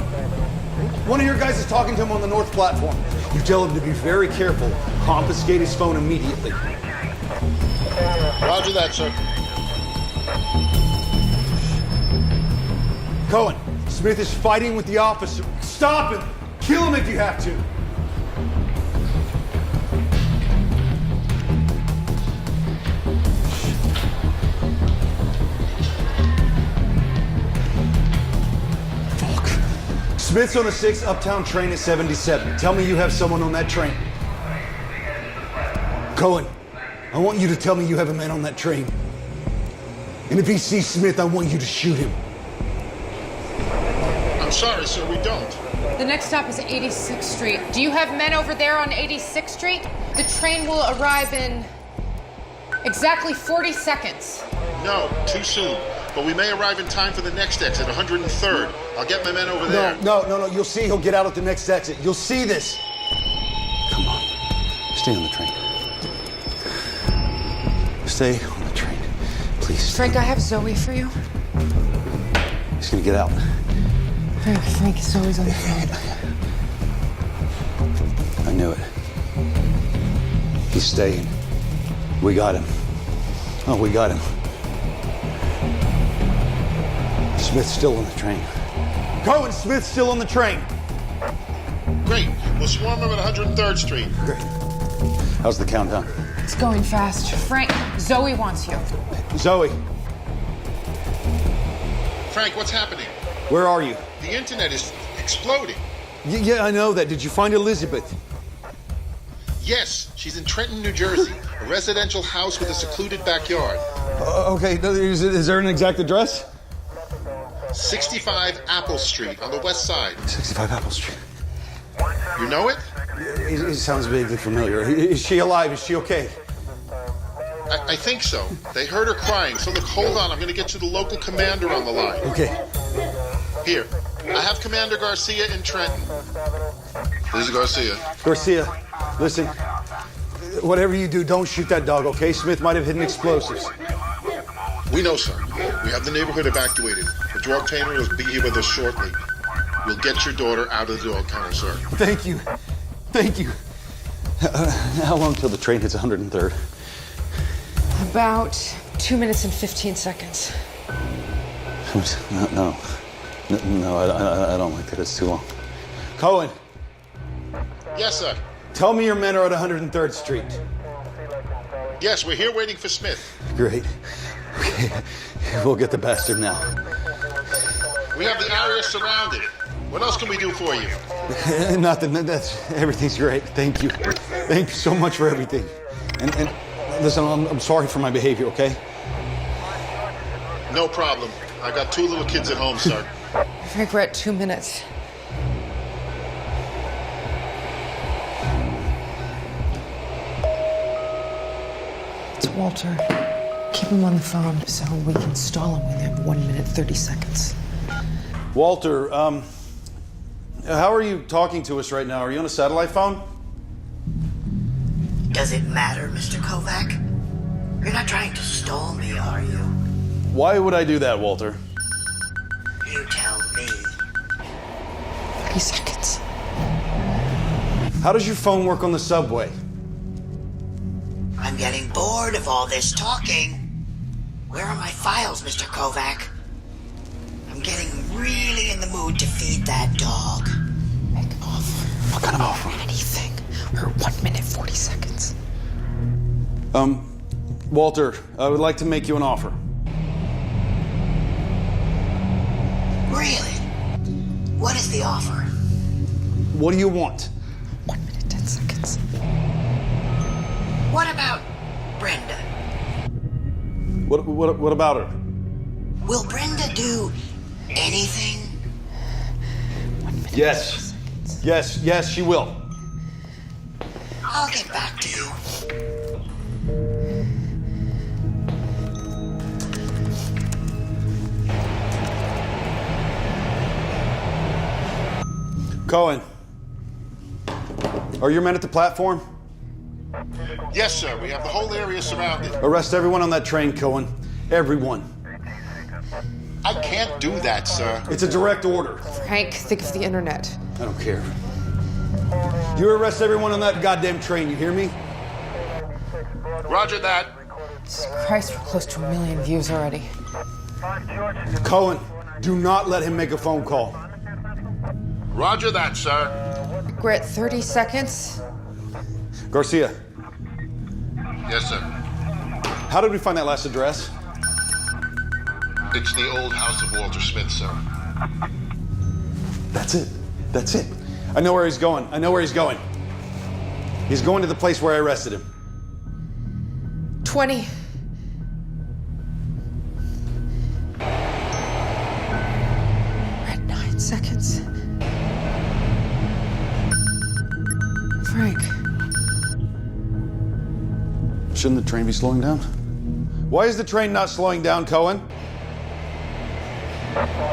One of your guys is talking to him on the north platform. You tell him to be very careful. Confiscate his phone immediately. Roger that, sir. Cohen, Smith is fighting with the officer. Stop him! Kill him if you have to! Fuck. Smith's on a 6 uptown train at 77. Tell me you have someone on that train. Cohen, I want you to tell me you have a man on that train. And if he sees Smith, I want you to shoot him. I'm sorry, sir, we don't. The next stop is 86th Street. Do you have men over there on 86th Street? The train will arrive in exactly 40 seconds. No, too soon. But we may arrive in time for the next exit, 103rd. I'll get my men over there. No. You'll see he'll get out at the next exit. You'll see this. Come on. Stay on the train. Stay on the train. Please. Frank, I have Zoe for you. He's gonna get out. Frank, Zoe's on the phone. I knew it. He's staying. We got him. Oh, we got him. Smith's still on the train. Cohen, Smith's still on the train. Great. We'll swarm him at 103rd Street. Great. How's the countdown? It's going fast. Frank, Zoe wants you. Zoe, Frank, what's happening? where are you? The internet is exploding. Yeah, I know that. Did you find Elizabeth? Yes, she's in Trenton, New Jersey. A residential house with a secluded backyard. Okay, is there an exact address? 65 Apple Street on the west side. 65 Apple Street. You know it? It sounds vaguely familiar. Is she alive? Is she okay? I think so. They heard her crying, so look, hold on. I'm going to get you the local commander on the line. Okay. Here, I have Commander Garcia in Trenton. This is Garcia. Garcia, listen. Whatever you do, don't shoot that dog, okay? Smith might have hidden explosives. We know, sir. We have the neighborhood evacuated. The drug tamer will be here with us shortly. We'll get your daughter out of the dog kennel, sir. Thank you. Thank you. How long till the train hits 103rd? About 2 minutes and 15 seconds. No, I don't like that. It's too long. Cohen, Yes, sir. tell me your men are at 103rd Street. Yes, we're here waiting for Smith. Great. Okay. We'll get the bastard now. We have the area surrounded. What else can we do for you? Nothing. Everything's great. Thank you. Thank you so much for everything. And listen, I'm sorry for my behavior, okay? No problem. I got 2 little kids at home, sir. Frank, we're at 2 minutes. It's Walter. Keep Keep him on the phone so we can stall him when they have 1 minute, 30 seconds. Walter, how are you talking to us right now? Are you on a satellite phone? Does it matter, Mr. Kovac? You're not trying to stall me, are you? Why would I do that, Walter? You tell me. 30 seconds. How does your phone work on the subway? I'm getting bored of all this talking. Where are my files, Mr. Kovac? I'm getting really in the mood to feed that dog. Make an offer. What kind of offer? Anything. Or 1 minute, 40 seconds. Walter, I would like to make you an offer. Really? What is the offer? What do you want? 1 minute, 10 seconds. What about Brenda? What about her? Will Brenda do anything? 1 minute. Yes. Yes, she will. I'll get back to you. Cohen, are your men at the platform? Yes, sir. We have the whole area surrounded. Arrest everyone on that train, Cohen. Everyone. I can't do that, sir. It's a direct order. Frank, think of the internet. I don't care. You arrest everyone on that goddamn train, you hear me? Roger that. Christ, we're close to 1 million views already. Cohen, do not let him make a phone call. Roger that, sir. We're at 30 seconds. Garcia, Yes, sir. how did we find that last address? It's the old house of Walter Smith, sir. That's it. That's it. I know where he's going. He's going to the place where I arrested him. 20. We're at 9 seconds. Frank. Shouldn't the train be slowing down? Why is the train not slowing down, Cohen?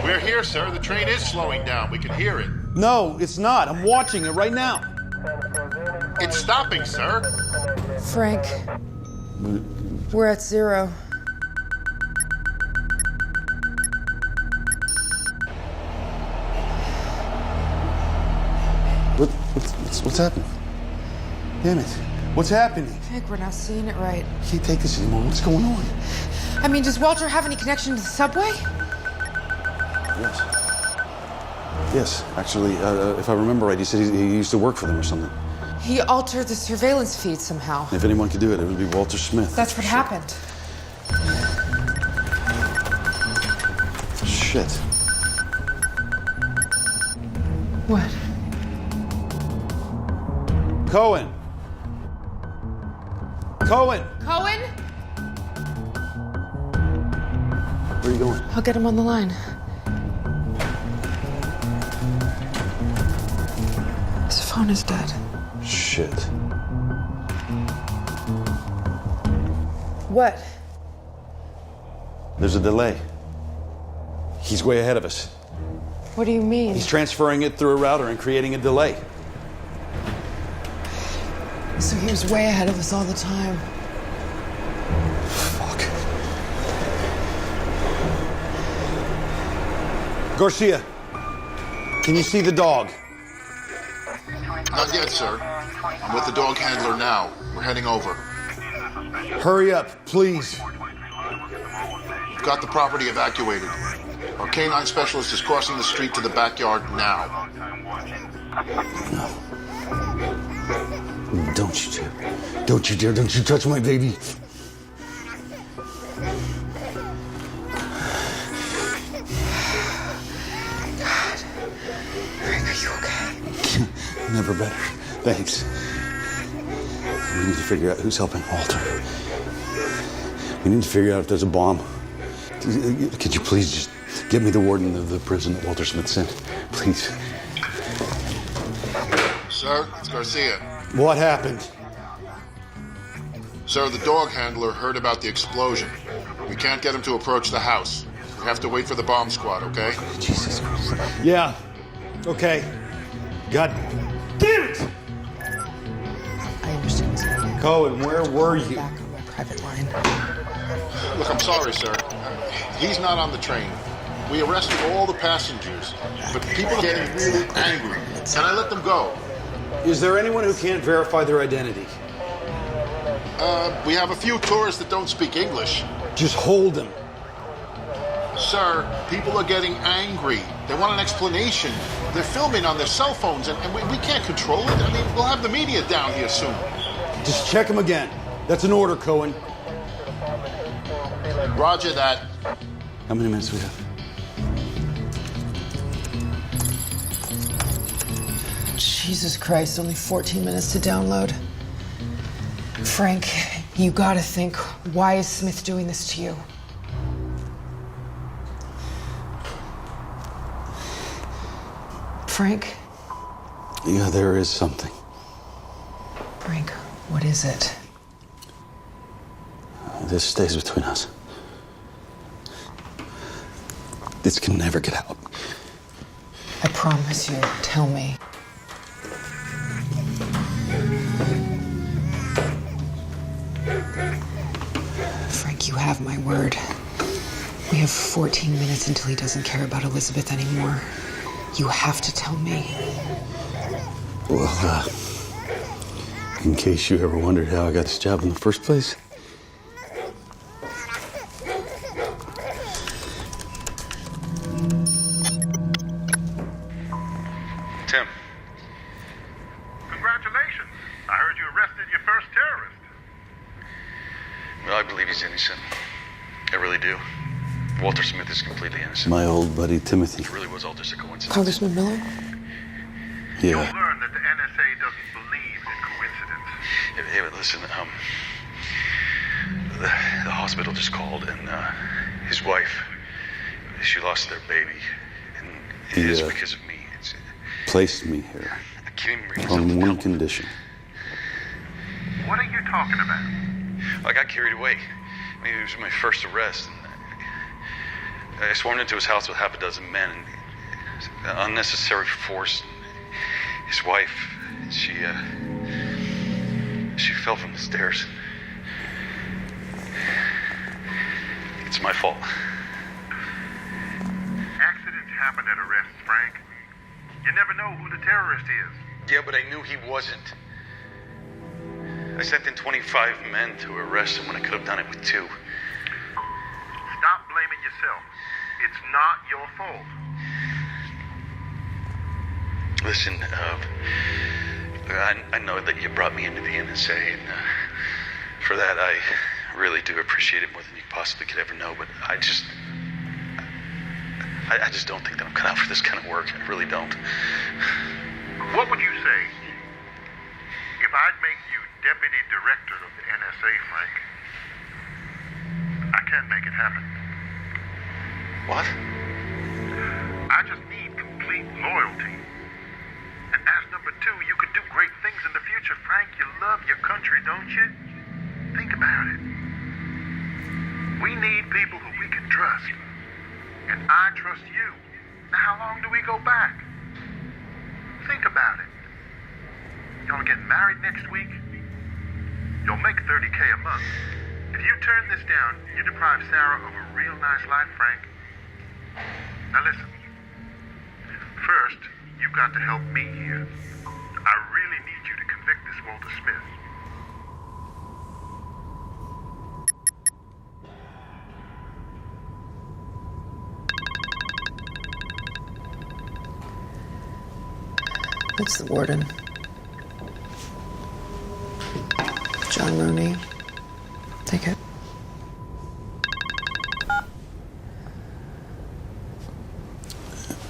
We're here, sir. The train is slowing down. We can hear it. No, it's not. I'm watching it right now. It's stopping, sir. Frank. We're at 0. What's happening? Damn it. What's happening? Frank, we're not seeing it right. I can't take this anymore. What's going on? I mean, does Walter have any connection to the subway? Yes. Yes, actually, if I remember right, he said he used to work for them or something. He altered the surveillance feed somehow. If anyone could do it, it would be Walter Smith. That's what happened. Shit. What? Cohen! Cohen! Cohen? Where are you going? I'll get him on the line. His phone is dead. Shit. What? There's a delay. He's way ahead of us. What do you mean? He's transferring it through a router and creating a delay. So he was way ahead of us all the time. Fuck. Garcia, can you see the dog? Not yet, sir. I'm with the dog handler now. We're heading over. Hurry up, please. We've got the property evacuated. Our canine specialist is crossing the street to the backyard now. Don't you dare. Don't you dare. Don't you touch my baby. God. Frank, are you okay? Never better. Thanks. We need to figure out who's helping Walter. We need to figure out if there's a bomb. Could you please just get me the warden of the prison that Walter Smith sent? Please. Sir, it's Garcia. What happened? Sir, the dog handler heard about the explosion. We can't get him to approach the house. We have to wait for the bomb squad, okay? Jesus Christ. Yeah. Okay. God damn it! I understand what's happening. Cohen, where were you? Back on my private line. Look, I'm sorry, sir. He's not on the train. We arrested all the passengers, but people are getting really angry. Can I let them go? Is there anyone who can't verify their identity? We have a few tourists that don't speak English. Just hold them. Sir, people are getting angry. They want an explanation. They're filming on their cell phones, and we can't control it. I mean, we'll have the media down here soon. Just check them again. That's an order, Cohen. Roger that. How many minutes do we have? Jesus Christ, only 14 minutes to download. Frank, you gotta think, why is Smith doing this to you? Frank? Yeah, there is something. Frank, what is it? This stays between us. This can never get out. I promise you, tell me. Frank, you have my word. We have 14 minutes until he doesn't care about Elizabeth anymore. You have to tell me. Well, in case you ever wondered how I got this job in the first place. Tim. Congratulations. I heard you arrested your first terrorist. Well, I believe he's innocent. I really do. Walter Smith is completely innocent. My old buddy Timothy. It really was all just a coincidence. Congressman Miller? You'll Yeah. learn that the NSA doesn't believe in coincidence. Hey, but listen, the hospital just called, and his wife, she lost their baby, and it is Yeah. because of me. It's, Placed me here I can't even bring myself on to one tell him. condition. What are you talking about? I got carried away. I mean, it was my first arrest, and I swarmed into his house with half a dozen men, and unnecessary force. His wife, she fell from the stairs. It's my fault. Accidents happen at arrests, Frank. You never know who the terrorist is. Yeah, but I knew he wasn't. I sent in 25 men to arrest him when I could have done it with 2. Stop blaming yourself. It's not your fault. Listen, I know that you brought me into the NSA, and for that I really do appreciate it more than you possibly could ever know, but I just don't think that I'm cut out for this kind of work. I really don't. What would you say if I'd make you deputy director of the NSA, Frank? I can make it happen. What? I just need complete loyalty. And as number 2, you could do great things in the future, Frank. You love your country, don't you? Think about it. We need people who we can trust. And I trust you. Now, how long do we go back? Think about it. Y'all get married next week? You'll make $30K a month. If you turn this down, you deprive Sarah of a real nice life, Frank. Now listen. First, you've got to help me here. I really need you to convict this Walter Smith. It's the warden. John Rooney. Take it.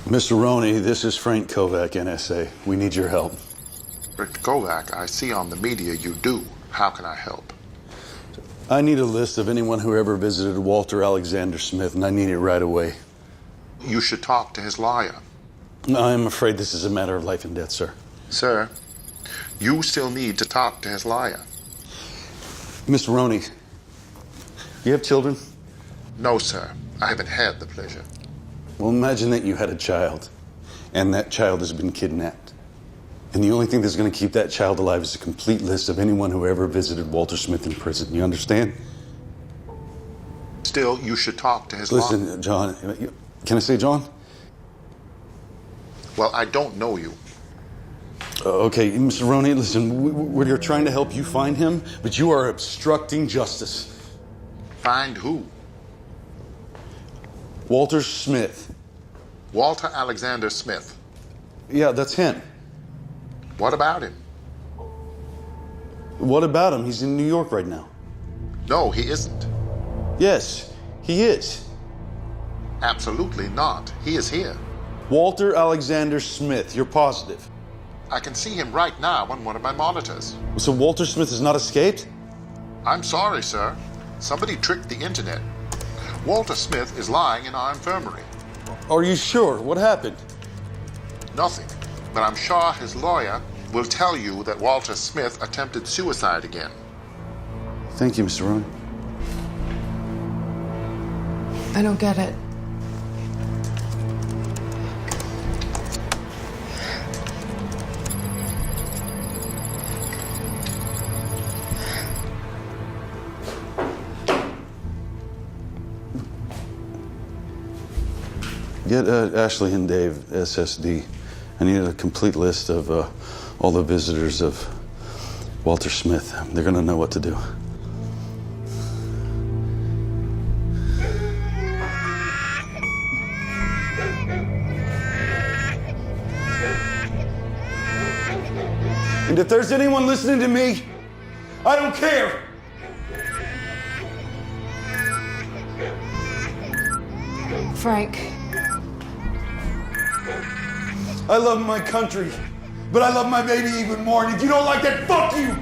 Mr. Roney, this is Frank Kovac, NSA. We need your help. Mr. Kovac, I see on the media you do. How can I help? I need a list of anyone who ever visited Walter Alexander Smith, and I need it right away. You should talk to his lawyer. I'm afraid this is a matter of life and death, sir. Sir, you still need to talk to his lawyer. Mr. Roney, you have children? No, sir. I haven't had the pleasure. Well, imagine that you had a child, and that child has been kidnapped. And the only thing that's going to keep that child alive is a complete list of anyone who ever visited Walter Smith in prison. You understand? Still, you should talk to his lawyer. Listen, John, can I say John? Well, I don't know you. Okay, Mr. Roney, listen, we're trying to help you find him, but you are obstructing justice. Find who? Walter Smith. Walter Alexander Smith. Yeah, that's him. What about him? What about him? He's in New York right now. No, he isn't. Yes, he is. Absolutely not. He is here. Walter Alexander Smith, you're positive? I can see him right now on one of my monitors. So Walter Smith has not escaped? I'm sorry, sir. Somebody tricked the internet. Walter Smith is lying in our infirmary. Are you sure? What happened? Nothing. But I'm sure his lawyer will tell you that Walter Smith attempted suicide again. Thank you, Mr. Roney. I don't get it. Get Ashley and Dave SSD. I need a complete list of all the visitors of Walter Smith. They're gonna know what to do. And if there's anyone listening to me, I don't care. Frank. I love my country, but I love my baby even more. And if you don't like that, fuck you!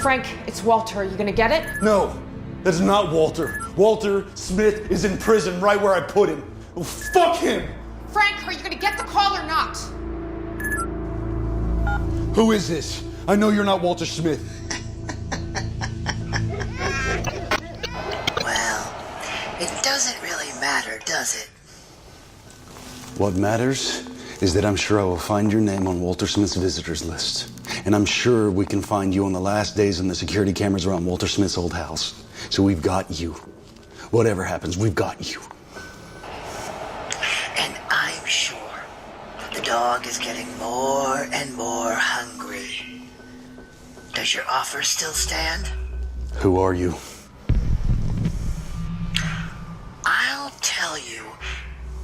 Frank, it's Walter. Are you gonna get it? No, that's not Walter. Walter Smith is in prison right where I put him. Oh, fuck him! Frank, are you gonna get the call or not? Who is this? I know you're not Walter Smith. Well, it doesn't really matter, does it? What matters is that I'm sure I will find your name on Walter Smith's visitors list. And I'm sure we can find you on the last days on the security cameras around Walter Smith's old house. So we've got you. Whatever happens, we've got you. And I'm sure the dog is getting more and more hungry. Does your offer still stand? Who are you? I'll tell you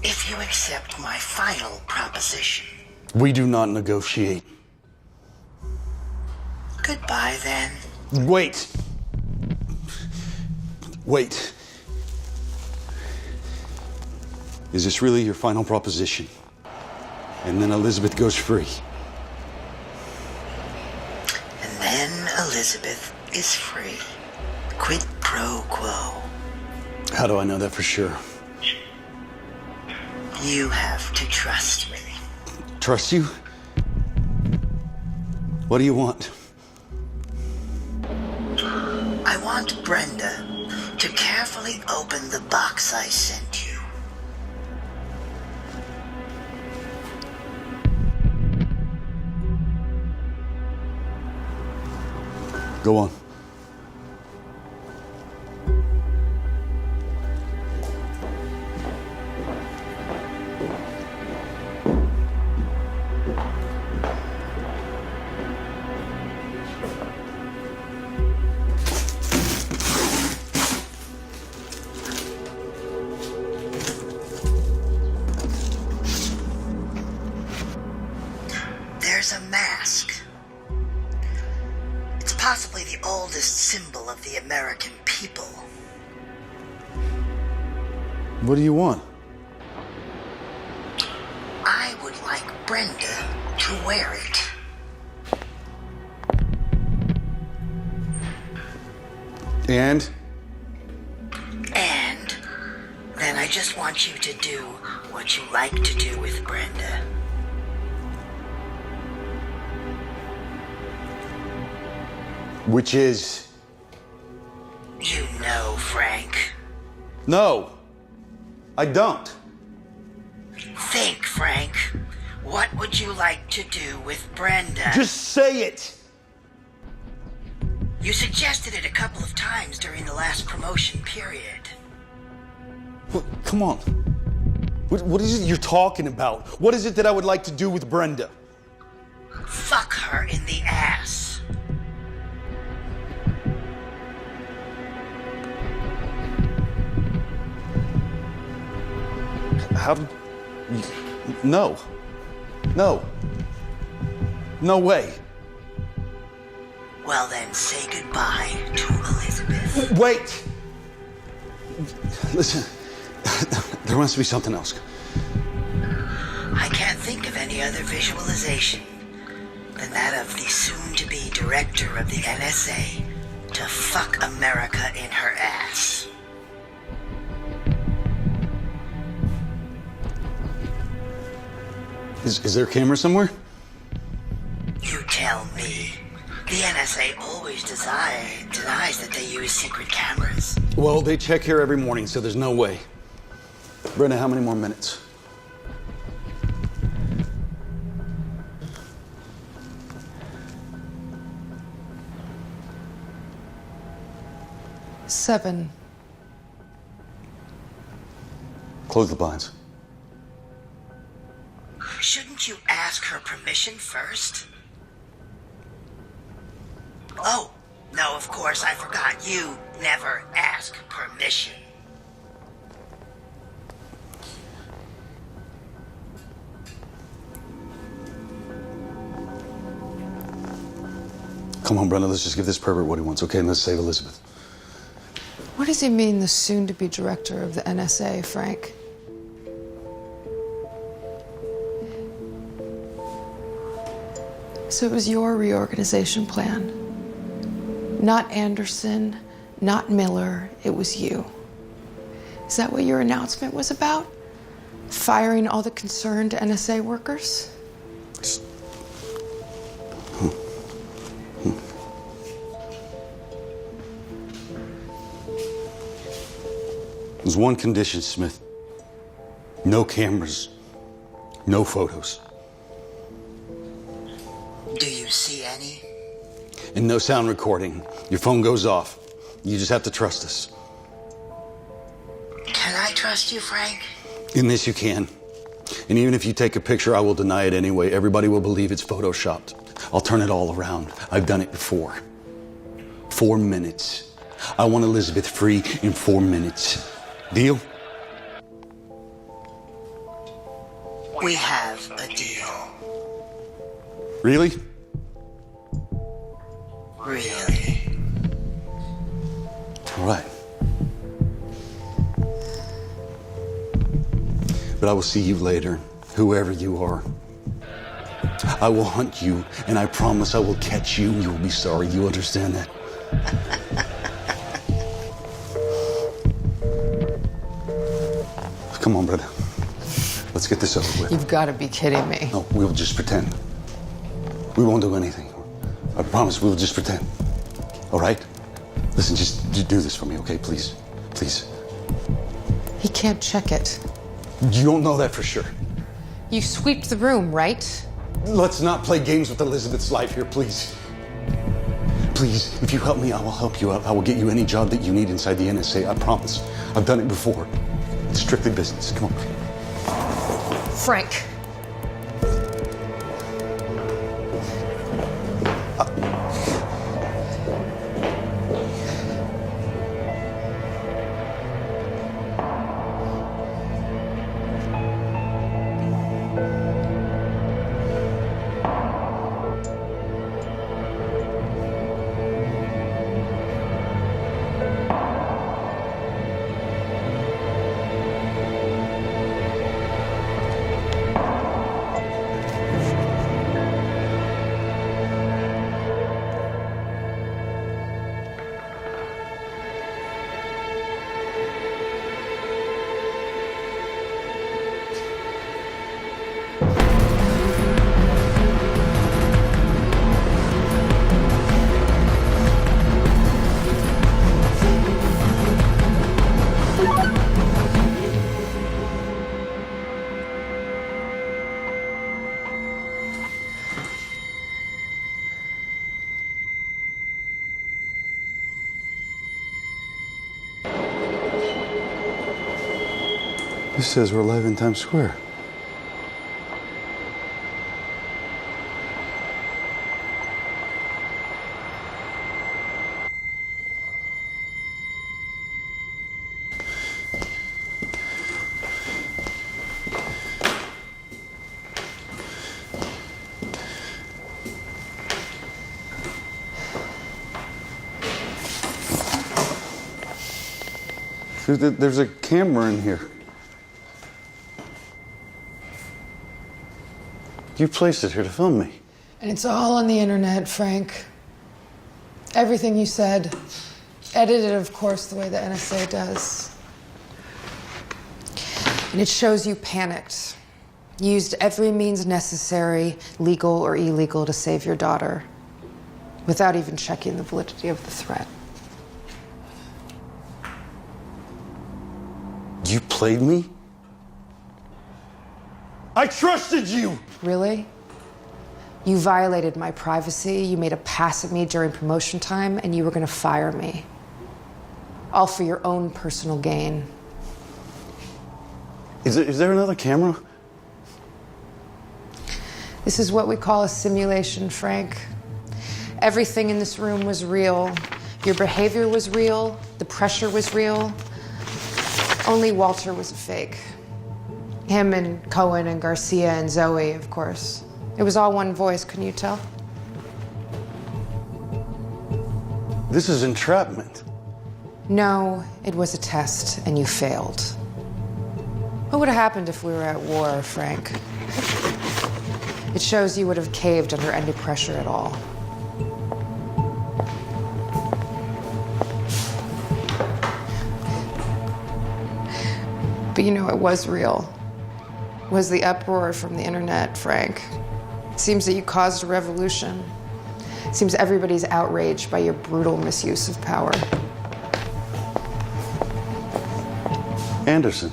if you accept my final proposition. We do not negotiate. Goodbye, then. Wait. Wait. Is this really your final proposition? And then Elizabeth goes free. And then Elizabeth is free. Quid pro quo. How do I know that for sure? You have to trust me. Trust you? What do you want? I want Brenda to carefully open the box I sent you. Go on. There's a mask. It's possibly the oldest symbol of the American people. What do you want? I would like Brenda to wear it. And? And then I just want you to do what you like to do with Brenda. Which is? You know, Frank. No, I don't. Think, Frank. What would you like to do with Brenda? Just say it. You suggested it a couple of times during the last promotion period. Come on. What is it you're talking about? What is it that I would like to do with Brenda? Fuck her in the ass. How did... No. No. No way. Well then, say goodbye to Elizabeth. Wait! Listen, there must be something else. I can't think of any other visualization than that of the soon-to-be director of the NSA to fuck America in her ass. Is there a camera somewhere? You tell me. The NSA always denies that they use secret cameras. Well, they check here every morning, so there's no way. Brenda, how many more minutes? Seven. Close the blinds. Shouldn't you ask her permission first? Oh, no, of course, I forgot. You never ask permission. Come on, Brenda, let's just give this pervert what he wants, okay? And let's save Elizabeth. What does he mean, the soon-to-be director of the NSA, Frank? So it was your reorganization plan. Not Anderson, not Miller, it was you. Is that what your announcement was about? Firing all the concerned NSA workers? There's one condition, Smith. No cameras, no photos. Do you see any? And no sound recording. Your phone goes off. You just have to trust us. Can I trust you, Frank? In this you can. And even if you take a picture, I will deny it anyway. Everybody will believe it's photoshopped. I'll turn it all around. I've done it before. 4 minutes. I want Elizabeth free in 4 minutes. Deal? We have a deal. Really? Really? All right. But I will see you later, whoever you are. I will hunt you, and I promise I will catch you. You will be sorry. You understand that? Come on, brother. Let's get this over with. You've got to be kidding me. No, we'll just pretend. We won't do anything. I promise we'll just pretend. All right? Listen, just do this for me, okay? Please. Please. He can't check it. You don't know that for sure. You sweeped the room, right? Let's not play games with Elizabeth's life here, please. Please, if you help me, I will help you out. I will get you any job that you need inside the NSA. I promise. I've done it before. It's strictly business. Come on. Frank. This says we're live in Times Square. There's a camera in here. You placed it here to film me. And it's all on the internet, Frank. Everything you said. Edited, of course, the way the NSA does. And it shows you panicked. You used every means necessary, legal or illegal, to save your daughter, without even checking the validity of the threat. You played me? I trusted you! Really? You violated my privacy, you made a pass at me during promotion time, and you were gonna fire me. All for your own personal gain. Is there another camera? This is what we call a simulation, Frank. Everything in this room was real. Your behavior was real, the pressure was real. Only Walter was a fake. Him and Cohen and Garcia and Zoe, of course. It was all one voice, couldn't you tell? This is entrapment. No, it was a test, and you failed. What would have happened if we were at war, Frank? It shows you would have caved under any pressure at all. But you know, it was real. It was the uproar from the internet, Frank. It seems that you caused a revolution. It seems everybody's outraged by your brutal misuse of power. Anderson.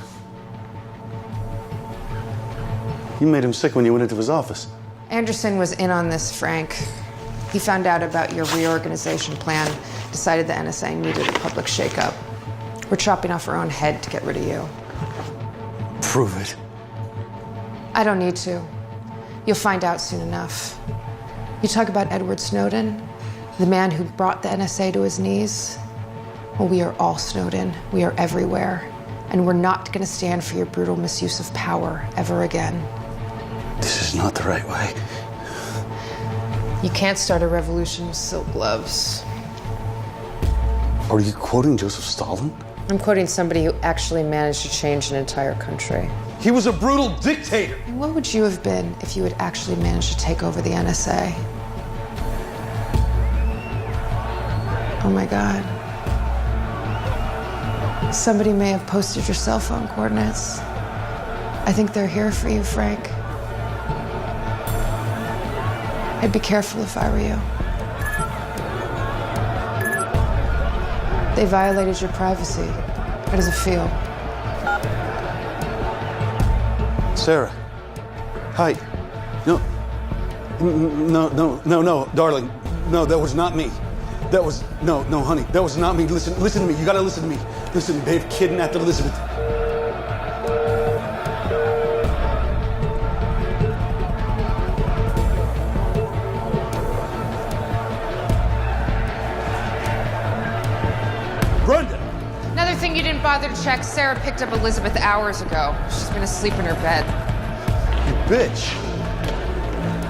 You made him sick when you went into his office. Anderson was in on this, Frank. He found out about your reorganization plan, decided the NSA needed a public shakeup. We're chopping off our own head to get rid of you. Prove it. I don't need to. You'll find out soon enough. You talk about Edward Snowden, the man who brought the NSA to his knees. Well, we are all Snowden. We are everywhere. And we're not going to stand for your brutal misuse of power ever again. This is not the right way. You can't start a revolution with silk gloves. Are you quoting Joseph Stalin? I'm quoting somebody who actually managed to change an entire country. He was a brutal dictator. And what would you have been if you had actually managed to take over the NSA? Oh my God. Somebody may have posted your cell phone coordinates. I think they're here for you, Frank. I'd be careful if I were you. They violated your privacy. How does it feel? Sarah. Hi. No, darling. No, that was not me. That was, no, honey. That was not me. Listen to me. You gotta listen to me. Listen, they've kidnapped Elizabeth. Brenda! Another thing you didn't bother to check, Sarah picked up Elizabeth hours ago. She's been asleep in her bed. You bitch.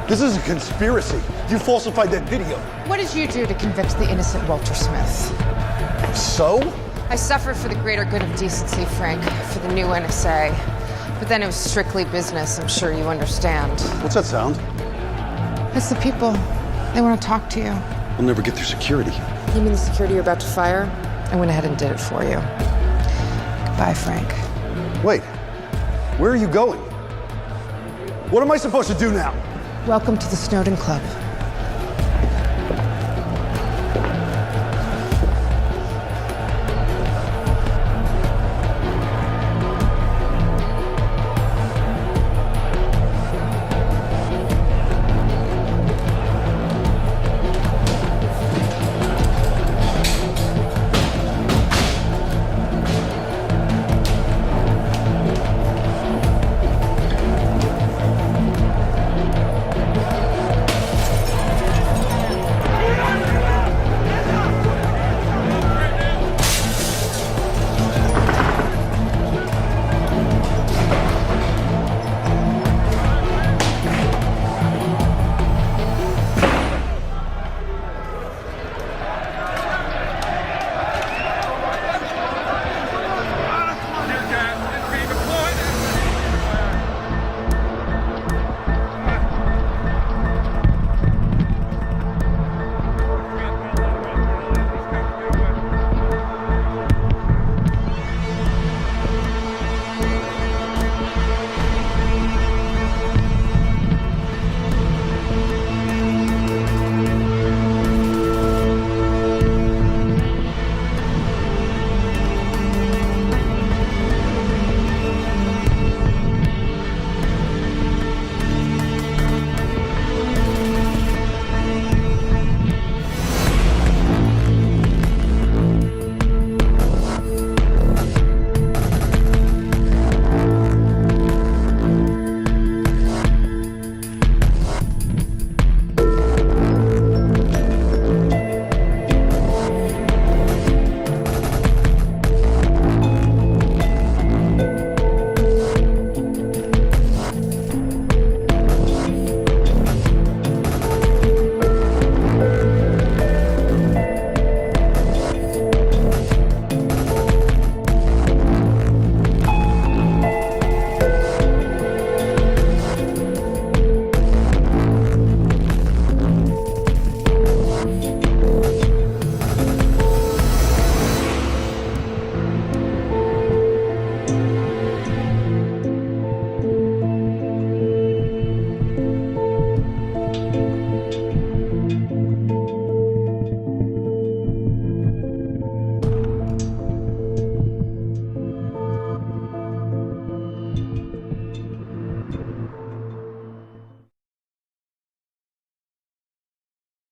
This is a conspiracy. You falsified that video. What did you do to convict the innocent Walter Smith? So? I suffered for the greater good of decency, Frank, for the new NSA. But then it was strictly business, I'm sure you understand. What's that sound? It's the people. They want to talk to you. We'll never get through security. You mean the security you're about to fire? I went ahead and did it for you. Goodbye, Frank. Wait, where are you going? What am I supposed to do now? Welcome to the Snowden Club.